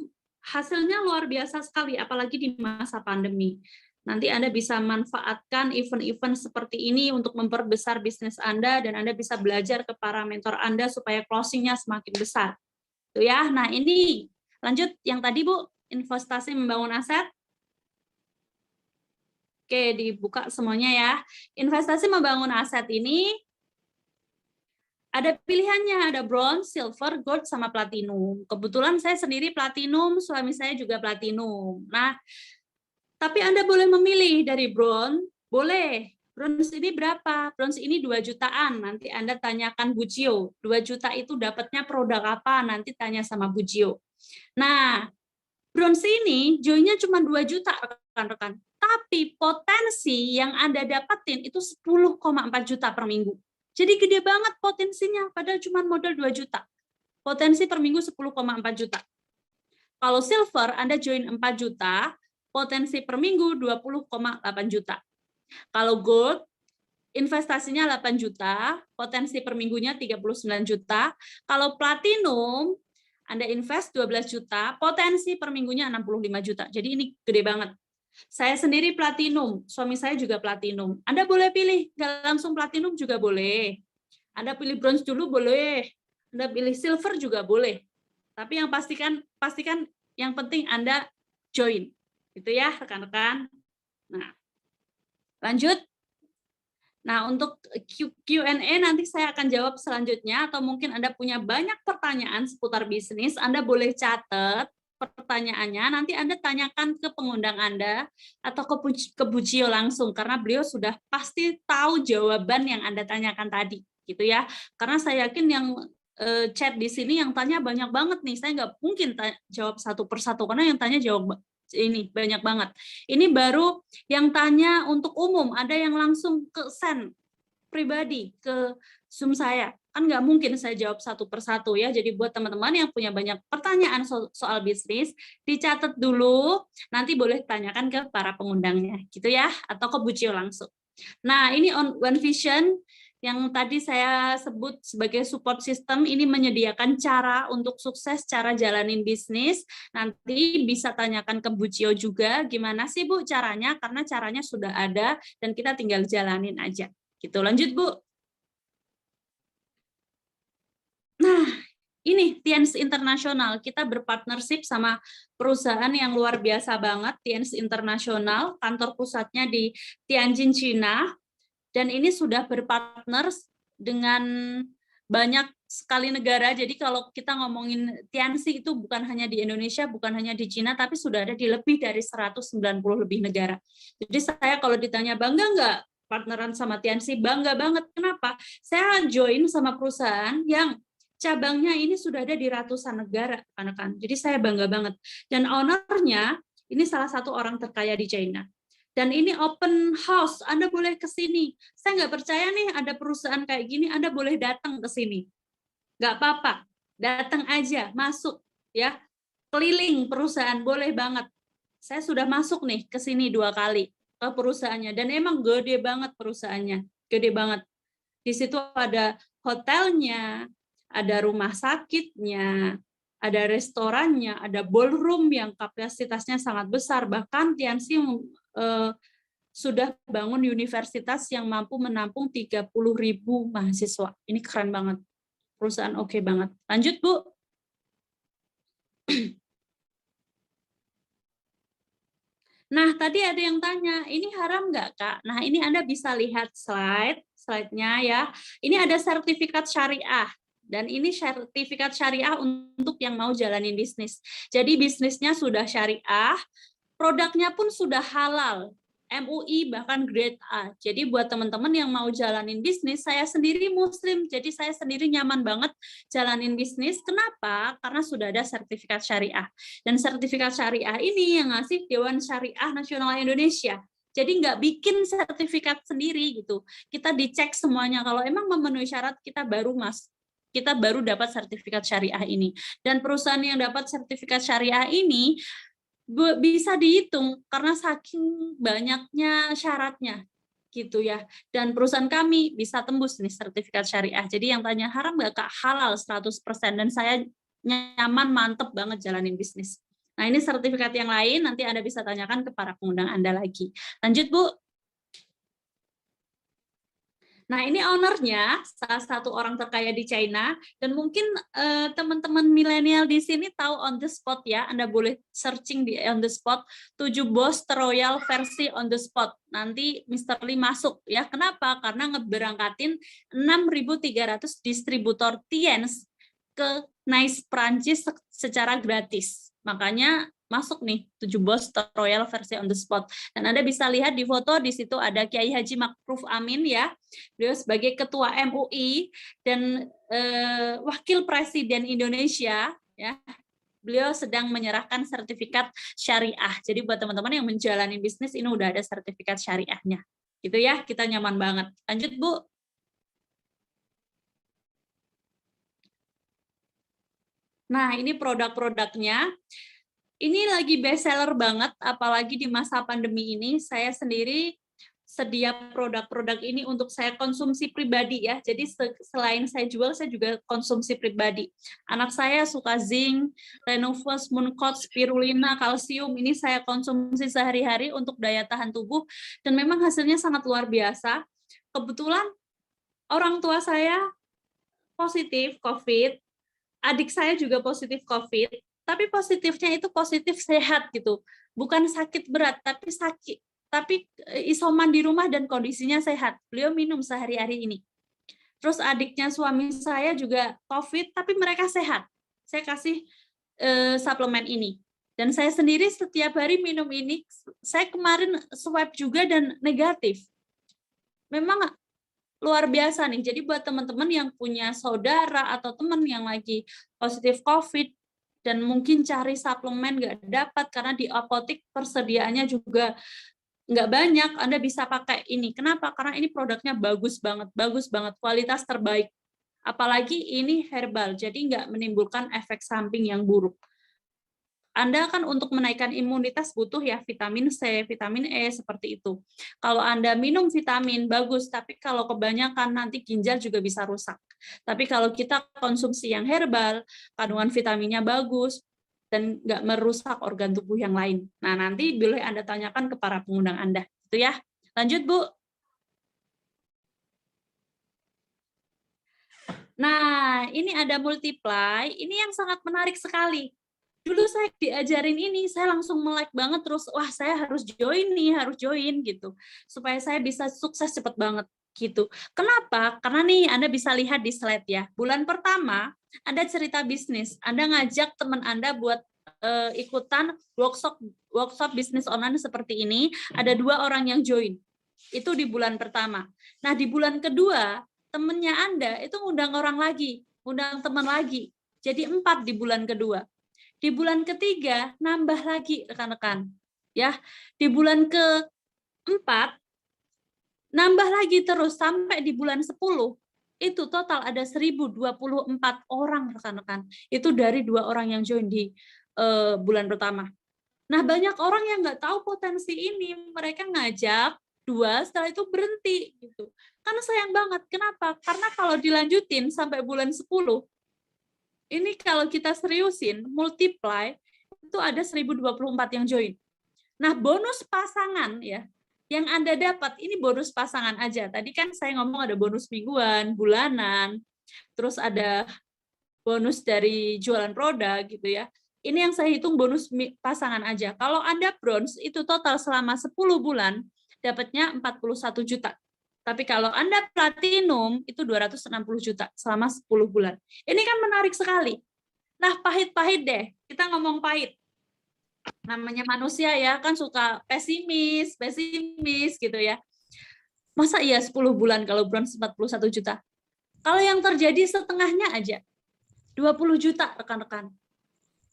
hasilnya luar biasa sekali apalagi di masa pandemi. Nanti Anda bisa manfaatkan event-event seperti ini untuk memperbesar bisnis Anda dan Anda bisa belajar ke para mentor Anda supaya closing-nya semakin besar. Tuh ya. Nah, ini lanjut yang tadi Bu, investasi membangun aset. Oke, dibuka semuanya ya. Investasi membangun aset ini ada pilihannya, ada bronze, silver, gold, sama platinum. Kebetulan saya sendiri platinum, suami saya juga platinum. Nah, tapi Anda boleh memilih dari bronze, boleh. Bronze ini berapa? Bronze ini 2 jutaan. Nanti Anda tanyakan Bu Cio. 2 juta itu dapatnya produk apa? Nanti tanya sama Bu Cio. Nah, bronze ini joinnya cuma 2 juta, rekan-rekan. Tapi potensi yang Anda dapatin itu 10,4 juta per minggu. Jadi gede banget potensinya, padahal cuma modal 2 juta. Potensi per minggu 10,4 juta. Kalau silver, Anda join 4 juta, potensi per minggu 20,8 juta. Kalau gold, investasinya 8 juta, potensi per minggunya 39 juta. Kalau platinum, Anda invest 12 juta, potensi per minggunya 65 juta. Jadi ini gede banget. Saya sendiri platinum, suami saya juga platinum. Anda boleh pilih, nggak langsung platinum juga boleh. Anda pilih bronze dulu boleh. Anda pilih silver juga boleh. Tapi yang pastikan yang penting Anda join. Gitu ya, rekan-rekan. Nah, lanjut. Nah, untuk Q&A nanti saya akan jawab selanjutnya, atau mungkin Anda punya banyak pertanyaan seputar bisnis, Anda boleh catat pertanyaannya, nanti Anda tanyakan ke pengundang Anda atau ke Bu Cio langsung, karena beliau sudah pasti tahu jawaban yang Anda tanyakan tadi, gitu ya. Karena saya yakin yang chat di sini yang tanya banyak banget nih, saya nggak mungkin jawab satu persatu, karena yang tanya jawab ini banyak banget. Ini baru yang tanya untuk umum, ada yang langsung ke send pribadi ke Zoom saya. Kan nggak mungkin saya jawab satu persatu ya. Jadi buat teman-teman yang punya banyak pertanyaan soal bisnis, dicatat dulu, nanti boleh tanyakan ke para pengundangnya gitu ya, atau ke Bu Cio langsung. Nah, ini One Vision yang tadi saya sebut sebagai support system, ini menyediakan cara untuk sukses cara jalanin bisnis. Nanti bisa tanyakan ke Bu Cio juga, gimana sih Bu caranya, karena caranya sudah ada dan kita tinggal jalanin aja. Gitu. Lanjut Bu. Nah, ini Tiens Internasional, kita berpartnership sama perusahaan yang luar biasa banget, Tiens Internasional, kantor pusatnya di Tianjin, Cina. Dan ini sudah berpartner dengan banyak sekali negara. Jadi kalau kita ngomongin Tianxi itu bukan hanya di Indonesia, bukan hanya di Cina, tapi sudah ada di lebih dari 190 lebih negara. Jadi saya kalau ditanya bangga nggak partneran sama Tianxi, bangga banget. Kenapa? Saya join sama perusahaan yang cabangnya ini sudah ada di ratusan negara, kan. Jadi saya bangga banget. Dan ownernya ini salah satu orang terkaya di China. Dan ini open house, Anda boleh ke sini. Saya nggak percaya nih ada perusahaan kayak gini, Anda boleh datang ke sini. Nggak apa-apa, datang aja, masuk, ya. Keliling perusahaan, boleh banget. Saya sudah masuk nih ke sini 2 kali, ke perusahaannya. Dan emang gede banget perusahaannya, gede banget. Di situ ada hotelnya, ada rumah sakitnya, ada restorannya, ada ballroom yang kapasitasnya sangat besar. Bahkan Tianxi sudah bangun universitas yang mampu menampung 30.000 mahasiswa. Ini keren banget. Perusahaan oke banget. Lanjut, Bu. Nah, tadi ada yang tanya, ini haram nggak, Kak? Nah, ini Anda bisa lihat slide-nya ya. Ini ada sertifikat syariah. Dan ini sertifikat syariah untuk yang mau jalanin bisnis. Jadi bisnisnya sudah syariah, produknya pun sudah halal, MUI bahkan grade A. Jadi buat teman-teman yang mau jalanin bisnis, saya sendiri muslim, jadi saya sendiri nyaman banget jalanin bisnis. Kenapa? Karena sudah ada sertifikat syariah. Dan sertifikat syariah ini yang ngasih Dewan Syariah Nasional Indonesia. Jadi nggak bikin sertifikat sendiri gitu. Kita dicek semuanya. Kalau emang memenuhi syarat, kita baru dapat sertifikat syariah ini. Dan perusahaan yang dapat sertifikat syariah ini bisa dihitung karena saking banyaknya syaratnya gitu ya. Dan perusahaan kami bisa tembus nih sertifikat syariah. Jadi yang tanya haram nggak, Kak? Halal 100%, dan saya nyaman, mantep banget jalanin bisnis. Nah, ini sertifikat yang lain nanti Anda bisa tanyakan ke para pengundang Anda lagi. Lanjut, Bu. Nah, ini ownernya, salah satu orang terkaya di China, dan mungkin teman-teman milenial di sini tahu On The Spot ya, Anda boleh searching di On The Spot, 7 bos terroyal versi On The Spot. Nanti Mr. Lee masuk ya. Kenapa? Karena ngeberangkatin 6.300 distributor Tienx ke Nice, Prancis secara gratis. Makanya masuk nih 7 bos royal versi On The Spot. Dan Anda bisa lihat di foto, di situ ada Kiai Haji Ma'ruf Amin ya. Beliau sebagai ketua MUI dan wakil presiden Indonesia ya. Beliau sedang menyerahkan sertifikat syariah. Jadi buat teman-teman yang menjalani bisnis ini udah ada sertifikat syariahnya. Gitu ya, kita nyaman banget. Lanjut, Bu. Nah, ini produk-produknya. Ini lagi best seller banget, apalagi di masa pandemi ini. Saya sendiri sedia produk-produk ini untuk saya konsumsi pribadi ya. Jadi selain saya jual, saya juga konsumsi pribadi. Anak saya suka zinc, Renovus, Mooncott, spirulina, kalsium. Ini saya konsumsi sehari-hari untuk daya tahan tubuh. Dan memang hasilnya sangat luar biasa. Kebetulan orang tua saya positif COVID, adik saya juga positif COVID, tapi positifnya itu positif sehat gitu, bukan sakit berat, tapi isoman di rumah dan kondisinya sehat. Beliau minum sehari-hari ini. Terus adiknya suami saya juga COVID, tapi mereka sehat. Saya kasih suplemen ini. Dan saya sendiri setiap hari minum ini. Saya kemarin swab juga dan negatif. Memang luar biasa nih. Jadi buat teman-teman yang punya saudara atau teman yang lagi positif COVID dan mungkin cari suplemen nggak dapat karena di apotek persediaannya juga nggak banyak, Anda bisa pakai ini. Kenapa? Karena ini produknya bagus banget, kualitas terbaik. Apalagi ini herbal, jadi nggak menimbulkan efek samping yang buruk. Anda kan untuk menaikkan imunitas butuh ya vitamin C, vitamin E, seperti itu. Kalau Anda minum vitamin, bagus, tapi kalau kebanyakan nanti ginjal juga bisa rusak. Tapi kalau kita konsumsi yang herbal, kandungan vitaminnya bagus, dan nggak merusak organ tubuh yang lain. Nah, nanti boleh Anda tanyakan ke para pengundang Anda. Itu ya. Lanjut, Bu. Nah, ini ada multiply. Ini yang sangat menarik sekali. Dulu saya diajarin ini, saya langsung melek banget, terus wah saya harus join nih, harus join gitu. Supaya saya bisa sukses cepet banget. Gitu. Kenapa? Karena nih Anda bisa lihat di slide ya. Bulan pertama Anda cerita bisnis, Anda ngajak teman Anda buat ikutan workshop bisnis online seperti ini, ada 2 orang yang join. Itu di bulan pertama. Nah, di bulan kedua, temennya Anda itu ngundang orang lagi, undang teman lagi. Jadi 4 di bulan kedua. Di bulan ketiga, nambah lagi rekan-rekan. Ya, di bulan keempat, nambah lagi terus sampai di bulan 10, itu total ada 1024 orang rekan-rekan. Itu dari 2 orang yang join di bulan pertama. Nah, banyak orang yang nggak tahu potensi ini, mereka ngajak 2, setelah itu berhenti gitu. Kan sayang banget. Kenapa? Karena kalau dilanjutin sampai bulan 10, ini kalau kita seriusin, multiply, itu ada 1024 yang join. Nah, bonus pasangan ya, yang Anda dapat, ini bonus pasangan aja. Tadi kan saya ngomong ada bonus mingguan, bulanan, terus ada bonus dari jualan produk gitu ya. Ini yang saya hitung bonus pasangan aja. Kalau Anda bronze, itu total selama 10 bulan, dapatnya 41 juta. Tapi kalau Anda platinum, itu 260 juta selama 10 bulan. Ini kan menarik sekali. Nah, pahit-pahit deh. Kita ngomong pahit. Namanya manusia ya, kan suka pesimis gitu ya. Masa iya 10 bulan kalau bronze 41 juta? Kalau yang terjadi setengahnya aja, 20 juta rekan-rekan.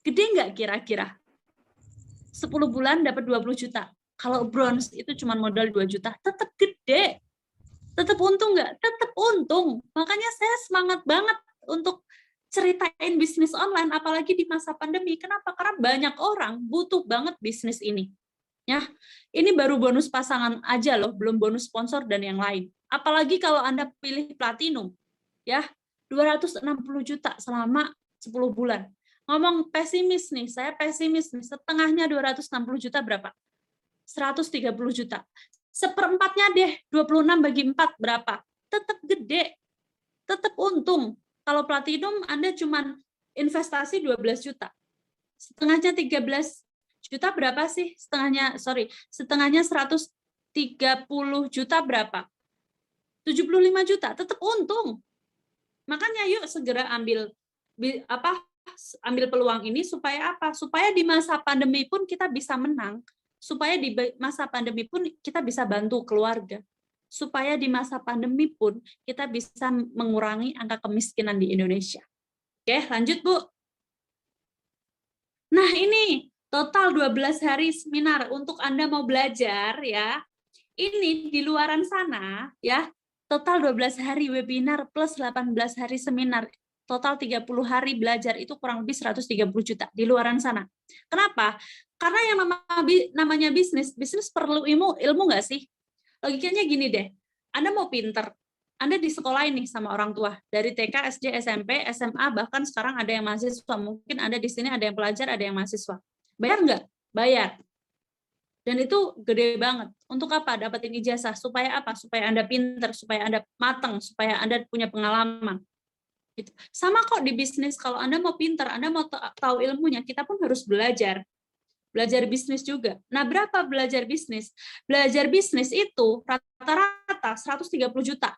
Gede nggak kira-kira? 10 bulan dapat 20 juta. Kalau bronze itu cuma modal 2 juta, tetap gede. Tetap untung nggak? Tetap untung. Makanya saya semangat banget untuk ceritain bisnis online, apalagi di masa pandemi. Kenapa? Karena banyak orang butuh banget bisnis ini. Ya, ini baru bonus pasangan aja loh, belum bonus sponsor dan yang lain. Apalagi kalau Anda pilih platinum, ya 260 juta selama 10 bulan. Ngomong pesimis nih, saya pesimis nih, setengahnya 260 juta berapa? 130 juta. Seperempatnya deh, 26 bagi 4 berapa? Tetap gede, tetap untung. Kalau platinum Anda cuma investasi 12 juta. Setengahnya 13 juta berapa sih? Setengahnya 130 juta berapa? 75 juta, tetap untung. Makanya yuk segera ambil peluang ini supaya apa? Supaya di masa pandemi pun kita bisa menang, supaya di masa pandemi pun kita bisa bantu keluarga, supaya di masa pandemi pun kita bisa mengurangi angka kemiskinan di Indonesia. Oke, lanjut Bu. Nah, ini total 12 hari seminar untuk Anda mau belajar ya. Ini di luaran sana ya, total 12 hari webinar plus 18 hari seminar. Total 30 hari belajar itu kurang lebih 130 juta di luaran sana. Kenapa? Karena yang namanya bisnis perlu ilmu nggak sih? Logikanya gini deh, Anda mau pinter, Anda di sekolah ini sama orang tua, dari TK, SD, SMP, SMA, bahkan sekarang ada yang mahasiswa, mungkin Anda di sini ada yang pelajar, ada yang mahasiswa. Bayar nggak? Bayar. Dan itu gede banget. Untuk apa? Dapetin ijazah. Supaya apa? Supaya Anda pinter, supaya Anda matang, supaya Anda punya pengalaman. Gitu. Sama kok di bisnis, kalau Anda mau pinter, Anda mau tahu ilmunya, kita pun harus belajar. Belajar bisnis juga. Nah, berapa belajar bisnis? Belajar bisnis itu rata-rata 130 juta,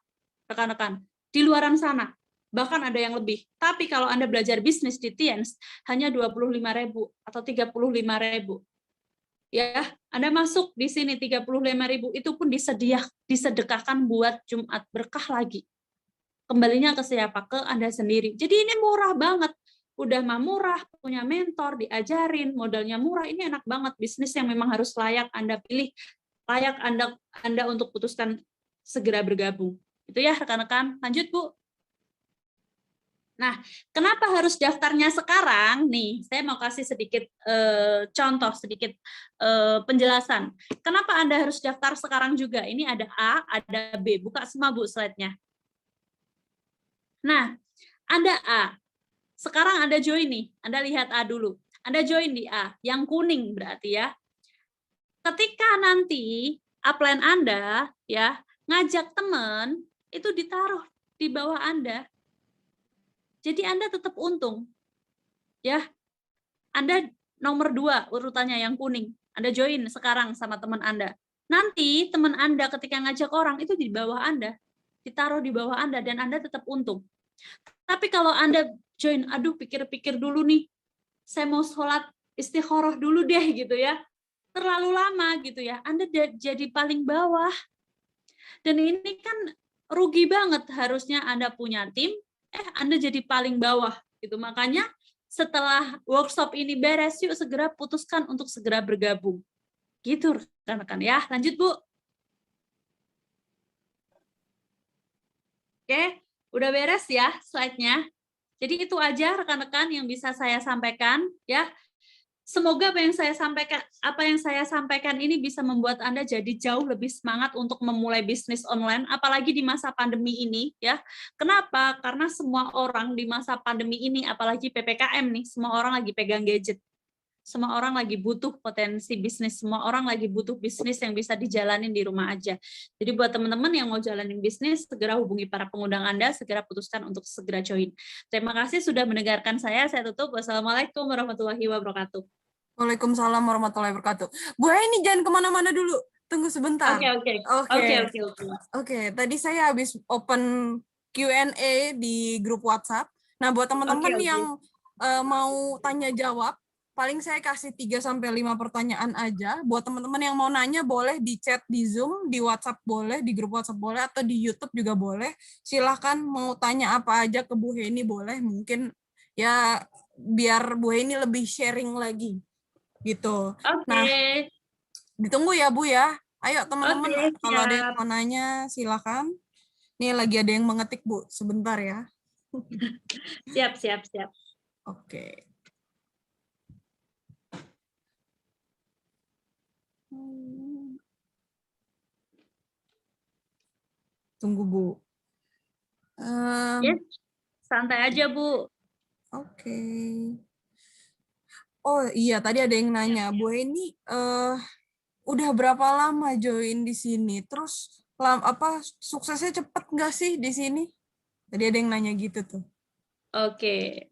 rekan-rekan. Di luaran sana. Bahkan ada yang lebih. Tapi kalau Anda belajar bisnis di Tiens, hanya 25.000 atau 35.000. Ya, Anda masuk di sini 35.000, itu pun disedekahkan buat Jumat berkah lagi. Kembalinya ke siapa? Ke Anda sendiri. Jadi ini murah banget. Udah mah murah, punya mentor, diajarin, modalnya murah, ini enak banget. Bisnis yang memang harus layak Anda pilih, layak Anda untuk putuskan segera bergabung. Itu ya rekan-rekan. Lanjut Bu. Nah, kenapa harus daftarnya sekarang? Nih, saya mau kasih sedikit contoh, sedikit penjelasan. Kenapa Anda harus daftar sekarang juga? Ini ada A, ada B. Buka semua Bu slide-nya. Nah, Anda A. Sekarang Anda join nih. Anda lihat A dulu. Anda join di A. Yang kuning berarti ya. Ketika nanti upline Anda ya ngajak teman, itu ditaruh di bawah Anda. Jadi Anda tetap untung. Ya. Anda nomor 2 urutannya yang kuning. Anda join sekarang sama teman Anda. Nanti teman Anda ketika ngajak orang itu di bawah Anda. ditaruh di bawah Anda dan Anda tetap untung. Tapi kalau Anda join, aduh pikir-pikir dulu nih, saya mau sholat istikharah dulu deh gitu ya, terlalu lama gitu ya, Anda jadi paling bawah. Dan ini kan rugi banget, harusnya Anda punya tim, Anda jadi paling bawah gitu. Makanya setelah workshop ini beres, yuk segera putuskan untuk segera bergabung. Gitu rekan-rekan ya. Lanjut Bu. Oke, udah beres ya slide-nya. Jadi itu aja rekan-rekan yang bisa saya sampaikan ya. Semoga apa yang saya sampaikan ini bisa membuat Anda jadi jauh lebih semangat untuk memulai bisnis online, apalagi di masa pandemi ini ya. Kenapa? Karena semua orang di masa pandemi ini, apalagi PPKM nih, semua orang lagi pegang gadget. Semua orang lagi butuh potensi bisnis, semua orang lagi butuh bisnis yang bisa dijalanin di rumah aja. Jadi buat teman-teman yang mau jalanin bisnis, segera hubungi para pengundang Anda, segera putuskan untuk segera join. Terima kasih sudah mendengarkan saya tutup. Wassalamualaikum warahmatullahi wabarakatuh. Waalaikumsalam warahmatullahi wabarakatuh. Bu ini jangan kemana-mana dulu. Tunggu sebentar. Oke. Tadi saya habis open Q&A di grup WhatsApp. Nah, buat teman-teman yang mau tanya jawab, paling saya kasih 3-5 pertanyaan aja. Buat teman-teman yang mau nanya, boleh di chat di Zoom, di WhatsApp boleh, di grup WhatsApp boleh, atau di YouTube juga boleh. Silahkan mau tanya apa aja ke Bu Heni boleh. Mungkin ya biar Bu Heni lebih sharing lagi. Gitu. Nah, ditunggu ya Bu ya. Ayo teman-teman, kalau ada yang mau nanya, silakan. Nih lagi ada yang mengetik Bu, sebentar ya. Siap. Oke. Tunggu Bu. Yes, santai aja Bu. Oke. Oh iya, tadi ada yang nanya, Bu ini udah berapa lama join di sini? Terus suksesnya cepet nggak sih di sini? Tadi ada yang nanya gitu tuh. Oke,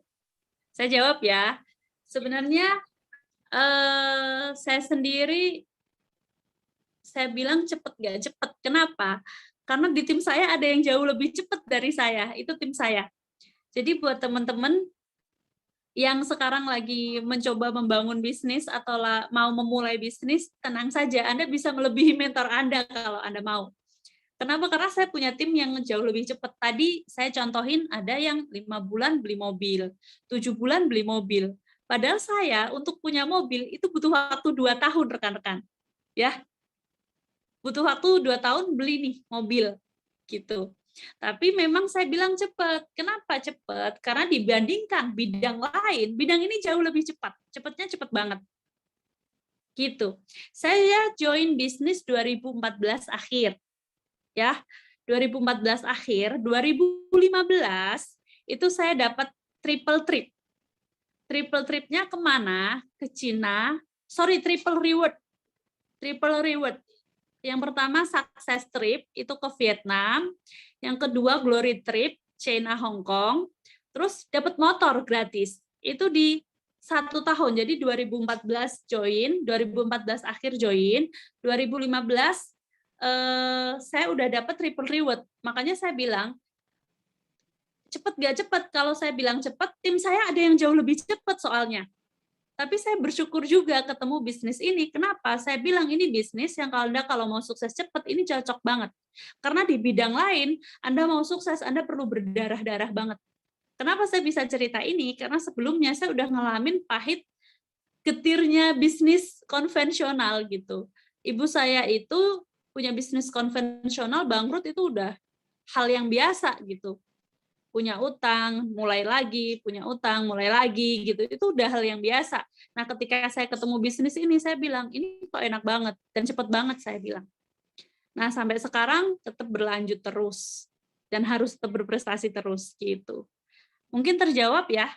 saya jawab ya. Sebenarnya saya sendiri, saya bilang cepet nggak cepet. Kenapa? Karena di tim saya ada yang jauh lebih cepet dari saya. Itu tim saya. Jadi buat teman-teman yang sekarang lagi mencoba membangun bisnis atau mau memulai bisnis, tenang saja, Anda bisa melebihi mentor Anda kalau Anda mau. Kenapa? Karena saya punya tim yang jauh lebih cepat. Tadi saya contohin ada yang 5 bulan beli mobil, 7 bulan beli mobil. Padahal saya untuk punya mobil itu butuh waktu 2 tahun, rekan-rekan. Ya, butuh waktu 2 tahun beli nih mobil, gitu. Tapi memang saya bilang cepat. Kenapa cepat? Karena dibandingkan bidang lain, bidang ini jauh lebih cepat. Cepatnya cepat banget. Gitu. Saya join bisnis 2014 akhir. Ya, 2014 akhir, 2015 itu saya dapat triple trip. Triple tripnya kemana? Ke Cina. Triple reward. Triple reward. Yang pertama success trip itu ke Vietnam, yang kedua glory trip China Hong Kong, terus dapat motor gratis. Itu di 1 tahun. Jadi 2014 join, 2014 akhir join, 2015 saya udah dapat triple reward. Makanya saya bilang cepet gak cepet. Kalau saya bilang cepet, tim saya ada yang jauh lebih cepet soalnya. Tapi saya bersyukur juga ketemu bisnis ini. Kenapa? Saya bilang ini bisnis yang kalau mau sukses cepat, ini cocok banget. Karena di bidang lain, Anda mau sukses, Anda perlu berdarah-darah banget. Kenapa saya bisa cerita ini? Karena sebelumnya saya udah ngalamin pahit getirnya bisnis konvensional gitu. Ibu saya itu punya bisnis konvensional, bangkrut itu udah hal yang biasa gitu. Punya utang, mulai lagi, punya utang, mulai lagi, gitu. Itu udah hal yang biasa. Nah, ketika saya ketemu bisnis ini, saya bilang, ini kok enak banget, dan cepat banget, saya bilang. Nah, sampai sekarang tetap berlanjut terus, dan harus tetap berprestasi terus, gitu. Mungkin terjawab ya?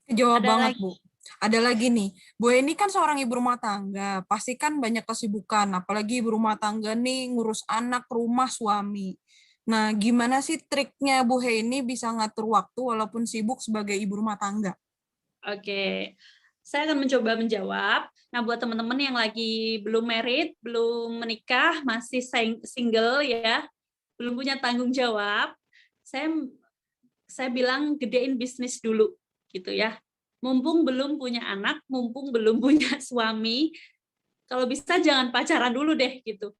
Jawab banget, Bu. Ada lagi nih, Bu ini kan seorang ibu rumah tangga, pasti kan banyak kesibukan, apalagi ibu rumah tangga nih, ngurus anak, rumah, suami. Nah, gimana sih triknya Bu Heni bisa ngatur waktu walaupun sibuk sebagai ibu rumah tangga? Oke, saya akan mencoba menjawab. Nah, buat teman-teman yang lagi belum married, belum menikah, masih single ya, belum punya tanggung jawab, saya bilang gedein bisnis dulu gitu ya. Mumpung belum punya anak, mumpung belum punya suami, kalau bisa jangan pacaran dulu deh gitu.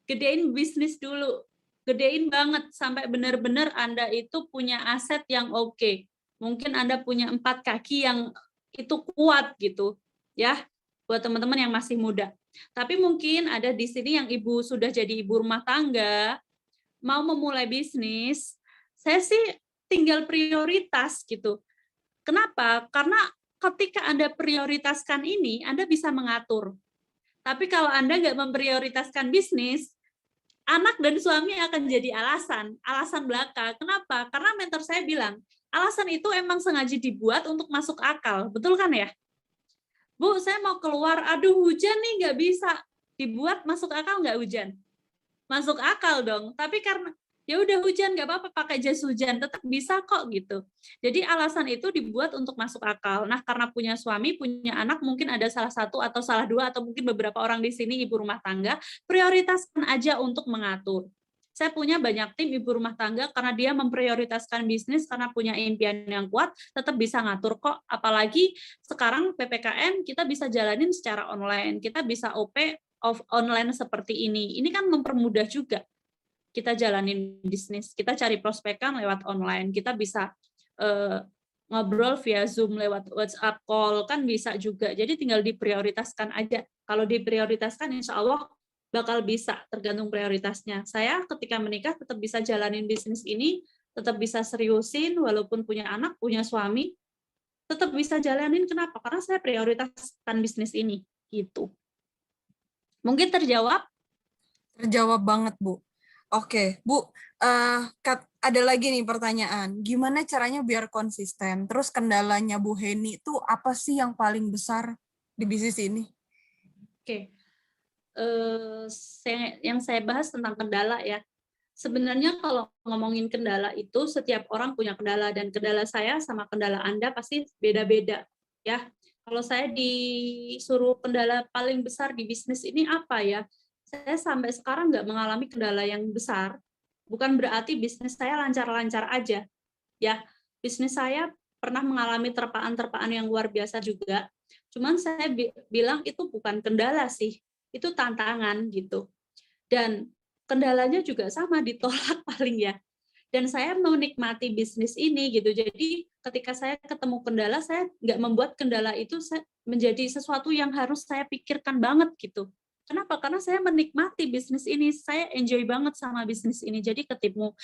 Gedein bisnis dulu. Gedein banget sampai benar-benar Anda itu punya aset yang oke. Mungkin Anda punya 4 kaki yang itu kuat gitu ya, buat teman-teman yang masih muda. Tapi mungkin ada di sini yang ibu sudah jadi ibu rumah tangga, mau memulai bisnis, saya sih tinggal prioritas gitu. Kenapa? Karena ketika Anda prioritaskan ini, Anda bisa mengatur. Tapi kalau Anda nggak memprioritaskan bisnis, anak dan suami akan jadi alasan belaka. Kenapa? Karena mentor saya bilang, alasan itu emang sengaja dibuat untuk masuk akal. Betul kan ya? Bu, saya mau keluar, aduh hujan nih, nggak bisa. Dibuat masuk akal nggak hujan? Masuk akal dong. Tapi karena ya udah hujan nggak apa-apa, pakai jas hujan tetap bisa kok gitu. Jadi alasan itu dibuat untuk masuk akal. Nah, karena punya suami, punya anak, mungkin ada salah satu atau salah dua atau mungkin beberapa orang di sini ibu rumah tangga, prioritaskan aja untuk mengatur. Saya punya banyak tim ibu rumah tangga karena dia memprioritaskan bisnis, karena punya impian yang kuat, tetap bisa ngatur kok. Apalagi sekarang PPKM kita bisa jalanin secara online, kita bisa OP online seperti ini. Ini kan mempermudah juga kita jalanin bisnis, kita cari prospekan lewat online, kita bisa ngobrol via Zoom, lewat WhatsApp call, kan bisa juga. Jadi tinggal diprioritaskan aja. Kalau diprioritaskan, insya Allah bakal bisa, tergantung prioritasnya. Saya ketika menikah tetap bisa jalanin bisnis ini, tetap bisa seriusin, walaupun punya anak, punya suami, tetap bisa jalanin. Kenapa? Karena saya prioritaskan bisnis ini. Gitu. Mungkin terjawab? Terjawab banget, Bu. Oke, Bu, ada lagi nih pertanyaan. Gimana caranya biar konsisten? Terus kendalanya Bu Heni itu apa sih yang paling besar di bisnis ini? Oke. Yang saya bahas tentang kendala ya. Sebenarnya kalau ngomongin kendala itu setiap orang punya kendala, dan kendala saya sama kendala Anda pasti beda-beda ya. Kalau saya disuruh kendala paling besar di bisnis ini apa ya? Saya sampai sekarang nggak mengalami kendala yang besar. Bukan berarti bisnis saya lancar-lancar aja ya. Bisnis saya pernah mengalami terpaan-terpaan yang luar biasa juga. Cuman saya bilang itu bukan kendala sih, itu tantangan gitu. Dan kendalanya juga sama, ditolak paling ya. Dan saya menikmati bisnis ini gitu. Jadi ketika saya ketemu kendala, saya nggak membuat kendala itu menjadi sesuatu yang harus saya pikirkan banget gitu. Kenapa? Karena saya menikmati bisnis ini, saya enjoy banget sama bisnis ini. Jadi ketemu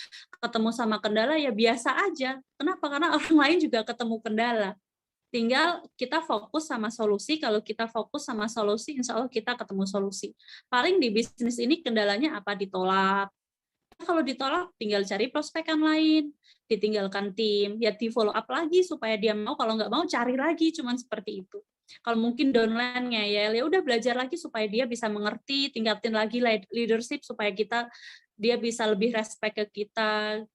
sama kendala ya biasa aja. Kenapa? Karena orang lain juga ketemu kendala. Tinggal kita fokus sama solusi. Kalau kita fokus sama solusi, insya Allah kita ketemu solusi. Paling di bisnis ini kendalanya apa? Ditolak. Kalau ditolak, tinggal cari prospekan lain, ditinggalkan tim, ya di follow up lagi supaya dia mau. Kalau nggak mau, cari lagi. Cuman seperti itu. Kalau mungkin downline ngeyel, ya udah belajar lagi supaya dia bisa mengerti, tingkatin lagi leadership supaya dia bisa lebih respect ke kita.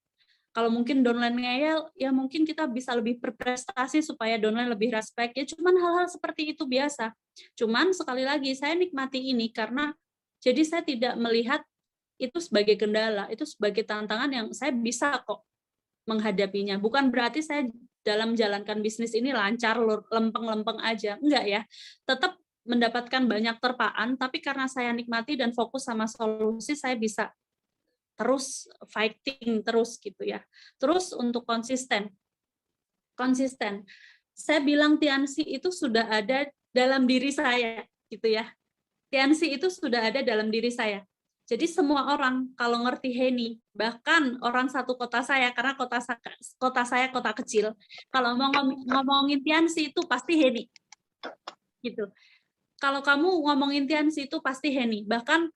Kalau mungkin downline ngeyel, ya mungkin kita bisa lebih berprestasi supaya downline lebih respect. Ya cuman hal-hal seperti itu biasa. Cuman sekali lagi, saya nikmati ini karena jadi saya tidak melihat itu sebagai kendala, itu sebagai tantangan yang saya bisa kok menghadapinya. Bukan berarti saya dalam menjalankan bisnis ini lancar, lempeng-lempeng aja. Enggak ya. Tetap mendapatkan banyak terpaan, tapi karena saya nikmati dan fokus sama solusi, saya bisa terus fighting terus gitu ya. Terus untuk konsisten. Saya bilang Tiansi itu sudah ada dalam diri saya gitu ya. Tiansi itu sudah ada dalam diri saya. Jadi semua orang kalau ngerti Heni, bahkan orang satu kota saya, karena kota saya kota kecil, kalau mau ngomongin Tiansi itu pasti Heni. Gitu. Kalau kamu ngomongin Tiansi itu pasti Heni. Bahkan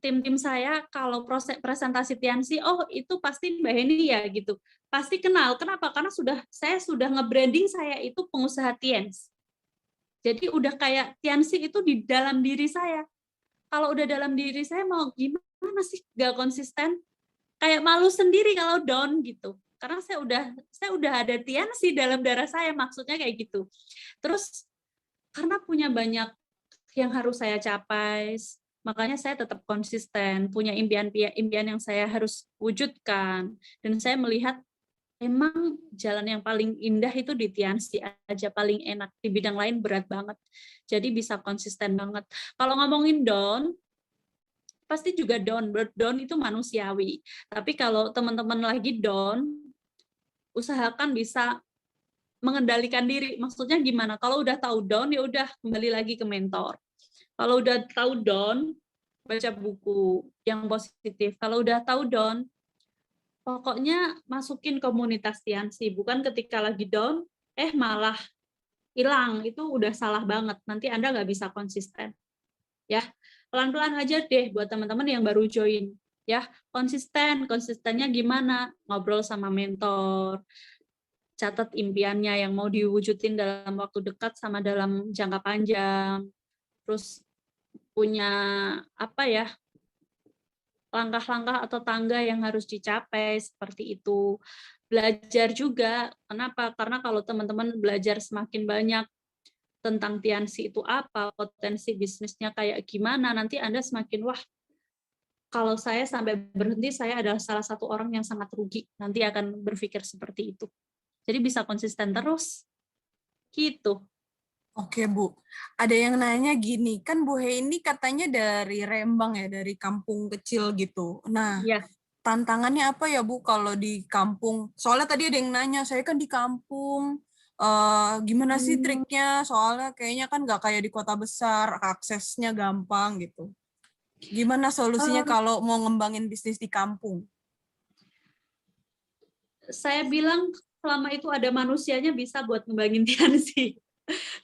tim-tim saya kalau proses presentasi Tiansi, oh itu pasti Mbak Heni ya gitu. Pasti kenal. Kenapa? Karena saya sudah nge-branding saya itu pengusaha Tians. Jadi udah kayak Tiansi itu di dalam diri saya. Kalau udah dalam diri saya mau gimana sih gak konsisten? Kayak malu sendiri kalau down gitu. Karena saya udah ada Tiansi dalam darah saya, maksudnya kayak gitu. Terus karena punya banyak yang harus saya capai, Makanya saya tetap konsisten, punya impian yang saya harus wujudkan. Dan saya melihat emang jalan yang paling indah itu di Tiansi aja, paling enak. Di bidang lain berat banget. Jadi bisa konsisten banget. Kalau ngomongin down, pasti juga down. Down itu manusiawi. Tapi kalau teman-teman lagi down, usahakan bisa mengendalikan diri. Maksudnya gimana? Kalau udah tahu down, ya udah kembali lagi ke mentor. Kalau udah tahu down, baca buku yang positif. Kalau udah tahu down, pokoknya masukin komunitas Tiansi. Bukan ketika lagi down, malah hilang. Itu udah salah banget. Nanti Anda nggak bisa konsisten. Ya, pelan-pelan aja deh buat teman-teman yang baru join. Ya, konsistennya gimana? Ngobrol sama mentor, catat impiannya yang mau diwujudin dalam waktu dekat sama dalam jangka panjang. Terus punya langkah-langkah atau tangga yang harus dicapai seperti itu. Belajar juga. Kenapa? Karena kalau teman-teman belajar semakin banyak tentang Tiansi itu apa, potensi bisnisnya kayak gimana, nanti Anda semakin, wah, kalau saya sampai berhenti, saya adalah salah satu orang yang sangat rugi. Nanti akan berpikir seperti itu. Jadi bisa konsisten terus. Gitu. Oke, Bu. Ada yang nanya gini, kan Bu He ini katanya dari Rembang ya, dari kampung kecil gitu. Nah, Ya. tantangannya apa ya, Bu, kalau di kampung? Soalnya tadi ada yang nanya, saya kan di kampung, gimana sih triknya? Soalnya kayaknya kan nggak kayak di kota besar, aksesnya gampang gitu. Gimana solusinya kalau mau ngembangin bisnis di kampung? Saya bilang selama itu ada manusianya bisa buat ngembangin Tiansi.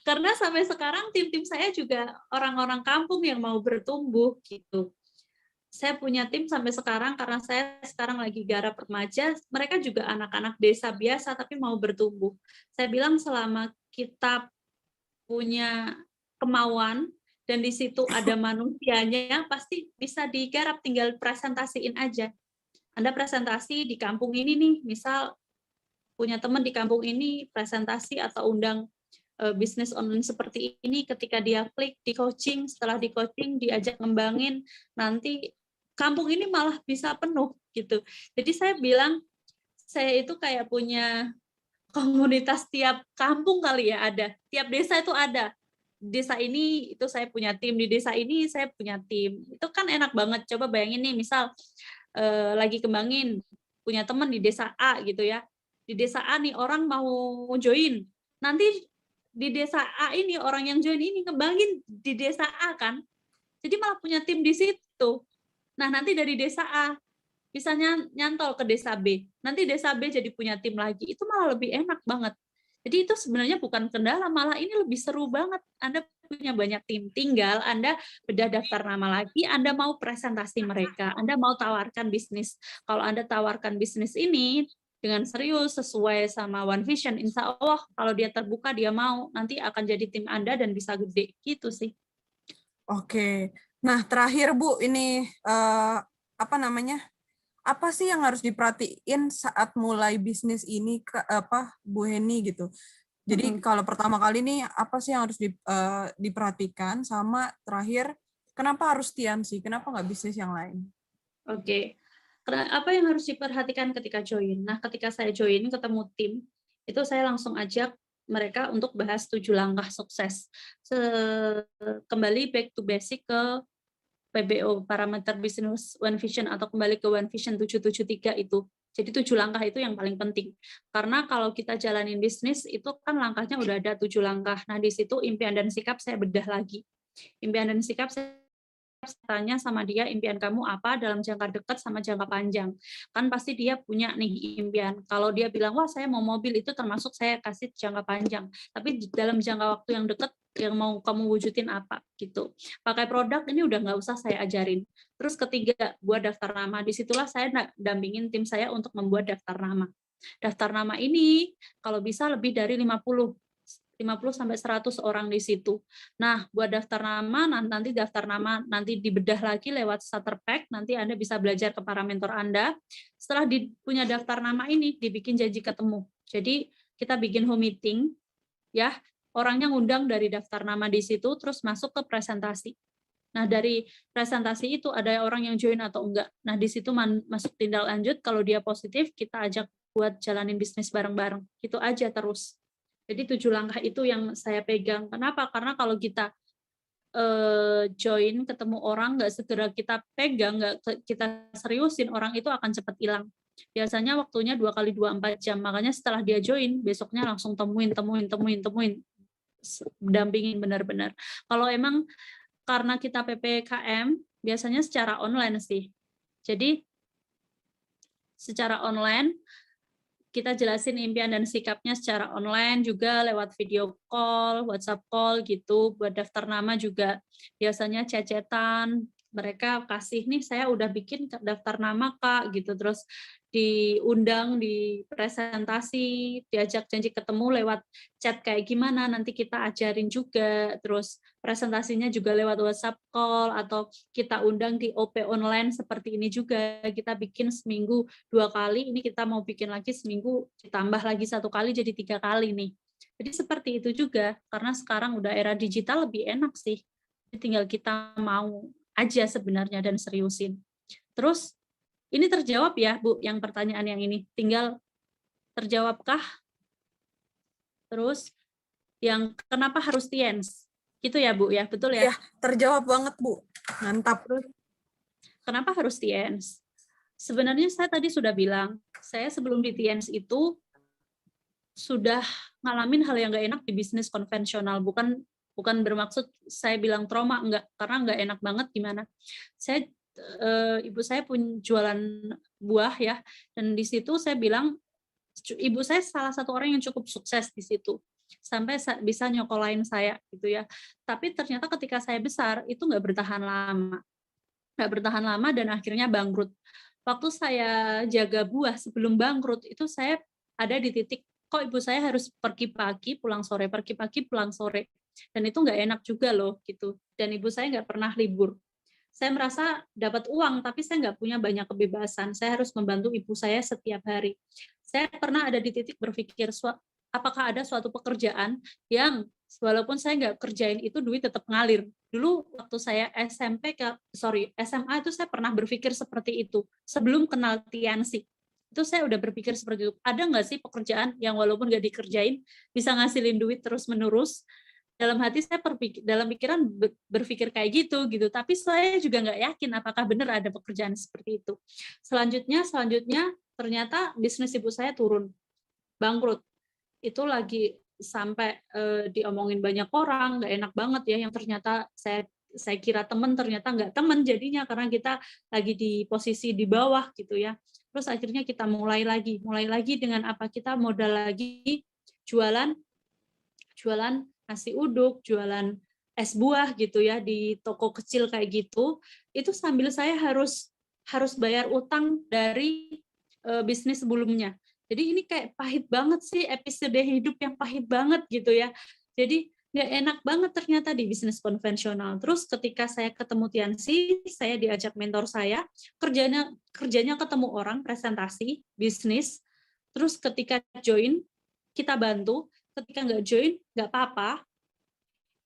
Karena sampai sekarang tim-tim saya juga orang-orang kampung yang mau bertumbuh gitu. Saya punya tim sampai sekarang karena saya sekarang lagi garap remaja, mereka juga anak-anak desa biasa tapi mau bertumbuh. Saya bilang selama kita punya kemauan dan di situ ada manusianya, pasti bisa digarap, tinggal presentasiin aja. Anda presentasi di kampung ini nih, misal punya teman di kampung ini presentasi atau undang bisnis online seperti ini, ketika dia klik di coaching, setelah di coaching diajak ngembangin, nanti kampung ini malah bisa penuh gitu. Jadi saya bilang saya itu kayak punya komunitas tiap kampung kali ya ada, tiap desa itu ada. Desa ini itu saya punya tim, di desa ini saya punya tim. Itu kan enak banget. Coba bayangin nih, misal lagi kembangin punya teman di desa A gitu ya. Di desa A nih orang mau join. Nanti di desa A ini orang yang join ini kembangin di desa A kan. Jadi malah punya tim di situ. Nah, nanti dari desa A bisa nyantol ke desa B. Nanti desa B jadi punya tim lagi. Itu malah lebih enak banget. Jadi itu sebenarnya bukan kendala, malah ini lebih seru banget. Anda punya banyak tim, tinggal Anda bedah daftar nama lagi, Anda mau presentasi mereka, Anda mau tawarkan bisnis. Kalau Anda tawarkan bisnis ini dengan serius, sesuai sama One Vision, insya Allah kalau dia terbuka, dia mau, nanti akan jadi tim Anda dan bisa gede. Gitu sih. Oke. Nah, terakhir Bu, ini apa namanya? Apa sih yang harus diperhatiin saat mulai bisnis ini Bu Heni gitu? Jadi kalau pertama kali nih apa sih yang harus diperhatikan, sama terakhir kenapa harus Tiansi? Kenapa nggak bisnis yang lain? Oke. Apa yang harus diperhatikan ketika join? Nah, ketika saya join ketemu tim, itu saya langsung ajak mereka untuk bahas 7 langkah sukses. Kembali back to basic ke PBO, parameter bisnis One Vision, atau kembali ke One Vision 773 itu. Jadi 7 langkah itu yang paling penting. Karena kalau kita jalanin bisnis, itu kan langkahnya udah ada 7 langkah. Nah, di situ impian dan sikap saya bedah lagi. Impian dan sikap saya tanya sama dia, impian kamu apa dalam jangka dekat sama jangka panjang. Kan pasti dia punya nih impian. Kalau dia bilang, wah saya mau mobil, itu termasuk saya kasih jangka panjang. Tapi dalam jangka waktu yang dekat, yang mau kamu wujudin apa gitu. Pakai produk ini udah nggak usah saya ajarin. Terus ketiga, buat daftar nama. Disitulah saya dampingin tim saya untuk membuat daftar nama. Daftar nama ini kalau bisa lebih dari 50 sampai 100 orang di situ. Nah, buat daftar nama, nanti daftar nama nanti dibedah lagi lewat starter pack, nanti Anda bisa belajar ke para mentor Anda. Setelah punya daftar nama ini, dibikin janji ketemu. Jadi, kita bikin home meeting, ya, orangnya ngundang dari daftar nama di situ, terus masuk ke presentasi. Nah, dari presentasi itu ada orang yang join atau enggak. Nah, di situ masuk tindak lanjut, kalau dia positif, kita ajak buat jalanin bisnis bareng-bareng. Itu aja terus. Jadi 7 langkah itu yang saya pegang. Kenapa? Karena kalau kita join, ketemu orang, nggak segera kita pegang, nggak kita seriusin, orang itu akan cepat hilang. Biasanya waktunya 2 kali 24 jam. Makanya setelah dia join, besoknya langsung temuin. Dampingin benar-benar. Kalau emang karena kita PPKM, biasanya secara online sih. Jadi secara online, kita jelasin impian dan sikapnya secara online juga lewat video call, WhatsApp call gitu. Buat daftar nama juga biasanya cecetan. Mereka kasih nih, saya udah bikin daftar nama Kak gitu. Terus diundang di presentasi, diajak janji ketemu lewat chat kayak gimana, nanti kita ajarin juga. Terus presentasinya juga lewat WhatsApp call atau kita undang di OP online seperti ini juga. Kita bikin seminggu 2 kali, ini kita mau bikin lagi seminggu ditambah lagi 1 kali jadi 3 kali nih. Jadi seperti itu juga, karena sekarang udah era digital lebih enak sih. Tinggal kita mau aja sebenarnya dan seriusin. Terus ini terjawab ya Bu, yang pertanyaan yang ini. Tinggal terjawabkah? Terus yang kenapa harus TIENS? Gitu ya Bu ya, betul ya? Iya, terjawab banget Bu. Mantap. Terus kenapa harus TIENS? Sebenarnya saya tadi sudah bilang, saya sebelum di TIENS itu sudah ngalamin hal yang nggak enak di bisnis konvensional. Bukan bermaksud saya bilang trauma, enggak, karena nggak enak banget gimana. Saya ibu saya pun jualan buah ya, dan di situ saya bilang ibu saya salah satu orang yang cukup sukses di situ sampai bisa nyokolain saya gitu ya. Tapi ternyata ketika saya besar itu nggak bertahan lama dan akhirnya bangkrut. Waktu saya jaga buah sebelum bangkrut itu saya ada di titik kok ibu saya harus pergi pagi pulang sore, dan itu nggak enak juga loh gitu. Dan ibu saya nggak pernah libur. Saya merasa dapat uang, tapi saya nggak punya banyak kebebasan. Saya harus membantu ibu saya setiap hari. Saya pernah ada di titik berpikir, apakah ada suatu pekerjaan yang walaupun saya nggak kerjain itu duit tetap ngalir. Dulu waktu saya SMA itu saya pernah berpikir seperti itu. Sebelum kenal Tiansi, itu saya udah berpikir seperti itu. Ada nggak sih pekerjaan yang walaupun nggak dikerjain, bisa ngasilin duit terus-menerus? Dalam hati saya dalam pikiran berpikir kayak gitu, tapi saya juga nggak yakin apakah benar ada pekerjaan seperti itu. Selanjutnya ternyata bisnis ibu saya turun, bangkrut. Itu lagi sampai diomongin banyak orang, nggak enak banget ya, yang ternyata saya kira teman, ternyata nggak teman jadinya, karena kita lagi di posisi di bawah gitu ya. Terus akhirnya kita mulai lagi dengan apa, kita modal lagi jualan nasi uduk, jualan es buah gitu ya di toko kecil kayak gitu. Itu sambil saya harus bayar utang dari bisnis sebelumnya. Jadi ini kayak pahit banget sih, episode hidup yang pahit banget gitu ya. Jadi nggak enak banget ternyata di bisnis konvensional. Terus ketika saya ketemu Tiansi, saya diajak mentor saya, kerjanya ketemu orang, presentasi, bisnis. Terus ketika join, kita bantu. Ketika nggak join, nggak apa-apa.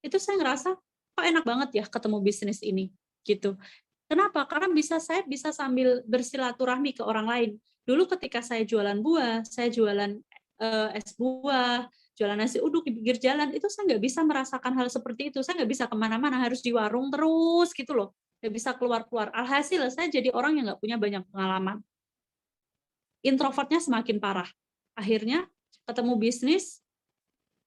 Itu saya ngerasa, kok enak banget ya ketemu bisnis ini. Gitu. Kenapa? Karena saya bisa sambil bersilaturahmi ke orang lain. Dulu ketika saya jualan buah, saya jualan es buah, jualan nasi uduk di pinggir jalan, itu saya nggak bisa merasakan hal seperti itu. Saya nggak bisa kemana-mana, harus di warung terus gitu loh. Nggak bisa keluar-keluar. Alhasil saya jadi orang yang nggak punya banyak pengalaman. Introvertnya semakin parah. Akhirnya ketemu bisnis,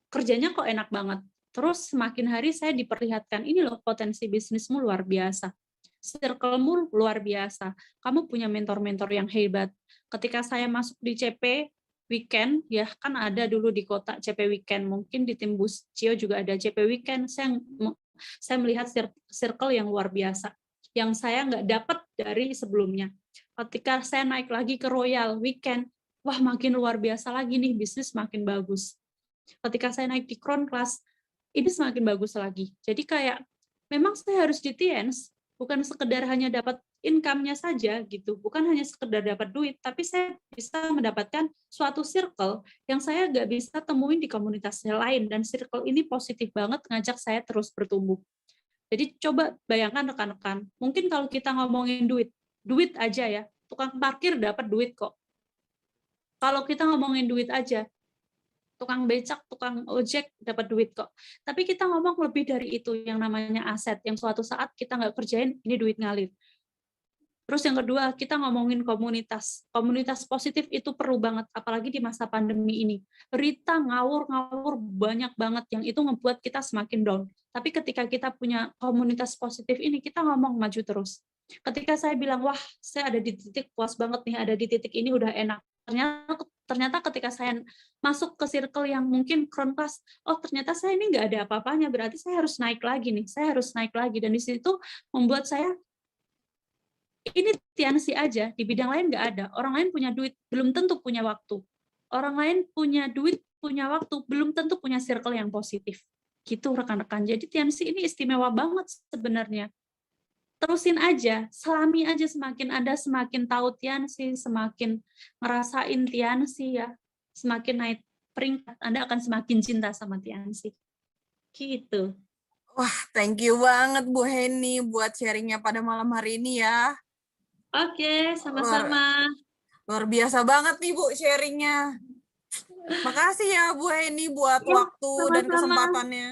kerjanya kok enak banget. Terus semakin hari saya diperlihatkan, ini loh potensi bisnismu luar biasa. Circle-mu luar biasa. Kamu punya mentor-mentor yang hebat. Ketika saya masuk di CP Weekend, ya kan ada dulu di kota CP Weekend, mungkin di tim Buscio juga ada CP Weekend, saya melihat circle yang luar biasa, yang saya nggak dapat dari sebelumnya. Ketika saya naik lagi ke Royal Weekend, wah makin luar biasa lagi nih, bisnis makin bagus. Ketika saya naik di Crown Class, ini semakin bagus lagi. Jadi kayak memang saya harus di TIENS, bukan sekedar hanya dapat income-nya saja gitu, bukan hanya sekedar dapat duit, tapi saya bisa mendapatkan suatu circle yang saya nggak bisa temuin di komunitas lain, dan circle ini positif banget ngajak saya terus bertumbuh. Jadi coba bayangkan rekan-rekan, mungkin kalau kita ngomongin duit aja ya, tukang parkir dapat duit kok. Kalau kita ngomongin duit aja, tukang becak, tukang ojek dapat duit kok. Tapi kita ngomong lebih dari itu, yang namanya aset, yang suatu saat kita nggak kerjain, ini duit ngalir. Terus yang kedua, kita ngomongin komunitas. Komunitas positif itu perlu banget, apalagi di masa pandemi ini. Berita ngawur-ngawur banyak banget, yang itu ngebuat kita semakin down. Tapi ketika kita punya komunitas positif ini, kita ngomong maju terus. Ketika saya bilang, wah, saya ada di titik puas banget nih, ada di titik ini udah enak. Ternyata ketika saya masuk ke circle yang mungkin crown class, oh ternyata saya ini nggak ada apa-apanya, berarti saya harus naik lagi nih, saya harus naik lagi. Dan di situ membuat saya, ini Tiansi aja, di bidang lain nggak ada. Orang lain punya duit, belum tentu punya waktu. Orang lain punya duit, punya waktu, belum tentu punya circle yang positif. Gitu rekan-rekan. Jadi Tiansi ini istimewa banget sebenarnya. Terusin aja, selami aja, semakin Anda semakin tahu Tiansi, semakin ngerasain Tiansi ya, semakin naik peringkat, Anda akan semakin cinta sama Tiansi. Gitu. Wah, thank you banget Bu Heni buat sharingnya pada malam hari ini ya. Oke, sama-sama. Luar biasa banget nih Bu sharingnya. Makasih ya Bu Heni buat Ya, waktu dan sama-sama. kesempatannya.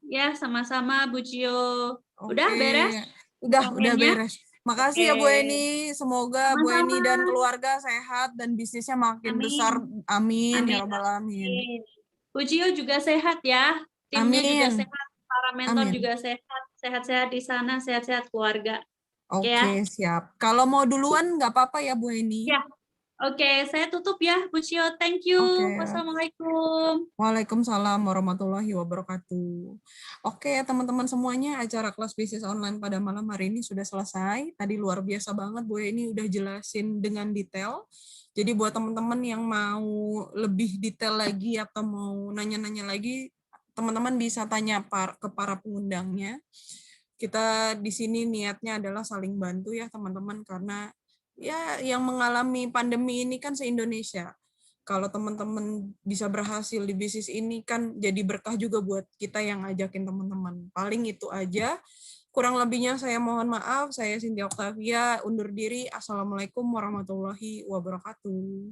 Ya, sama-sama Bu Cio. Udah Oke. beres? Udah Komennya? beres. Makasih ya Bu Oke. Eni. Semoga Bu Eni Sama-sama. dan keluarga sehat dan bisnisnya makin besar. Amin. Amin ya Amin. Rabbal Alamin. Amin. Bu Cio juga sehat ya. Timnya juga Amin. sehat. Para mentor Amin. juga sehat. Sehat-sehat di sana, sehat-sehat keluarga. Oke ya? Oke, siap. Kalau mau duluan nggak apa-apa ya Bu Eni. Ya. Oke, saya tutup ya, Bu Cio. Thank you. Oke. Wassalamualaikum. Waalaikumsalam warahmatullahi wabarakatuh. Oke ya teman-teman semuanya, acara kelas bisnis online pada malam hari ini sudah selesai. Tadi luar biasa banget Bu Eni udah jelasin dengan detail. Jadi buat teman-teman yang mau lebih detail lagi atau mau nanya-nanya lagi, teman-teman bisa tanya ke para pengundangnya. Kita di sini niatnya adalah saling bantu ya teman-teman, karena ya yang mengalami pandemi ini kan se-Indonesia. Kalau teman-teman bisa berhasil di bisnis ini kan jadi berkah juga buat kita yang ngajakin teman-teman. Paling itu aja. Kurang lebihnya saya mohon maaf. Saya Cynthia Octavia undur diri. Assalamualaikum warahmatullahi wabarakatuh.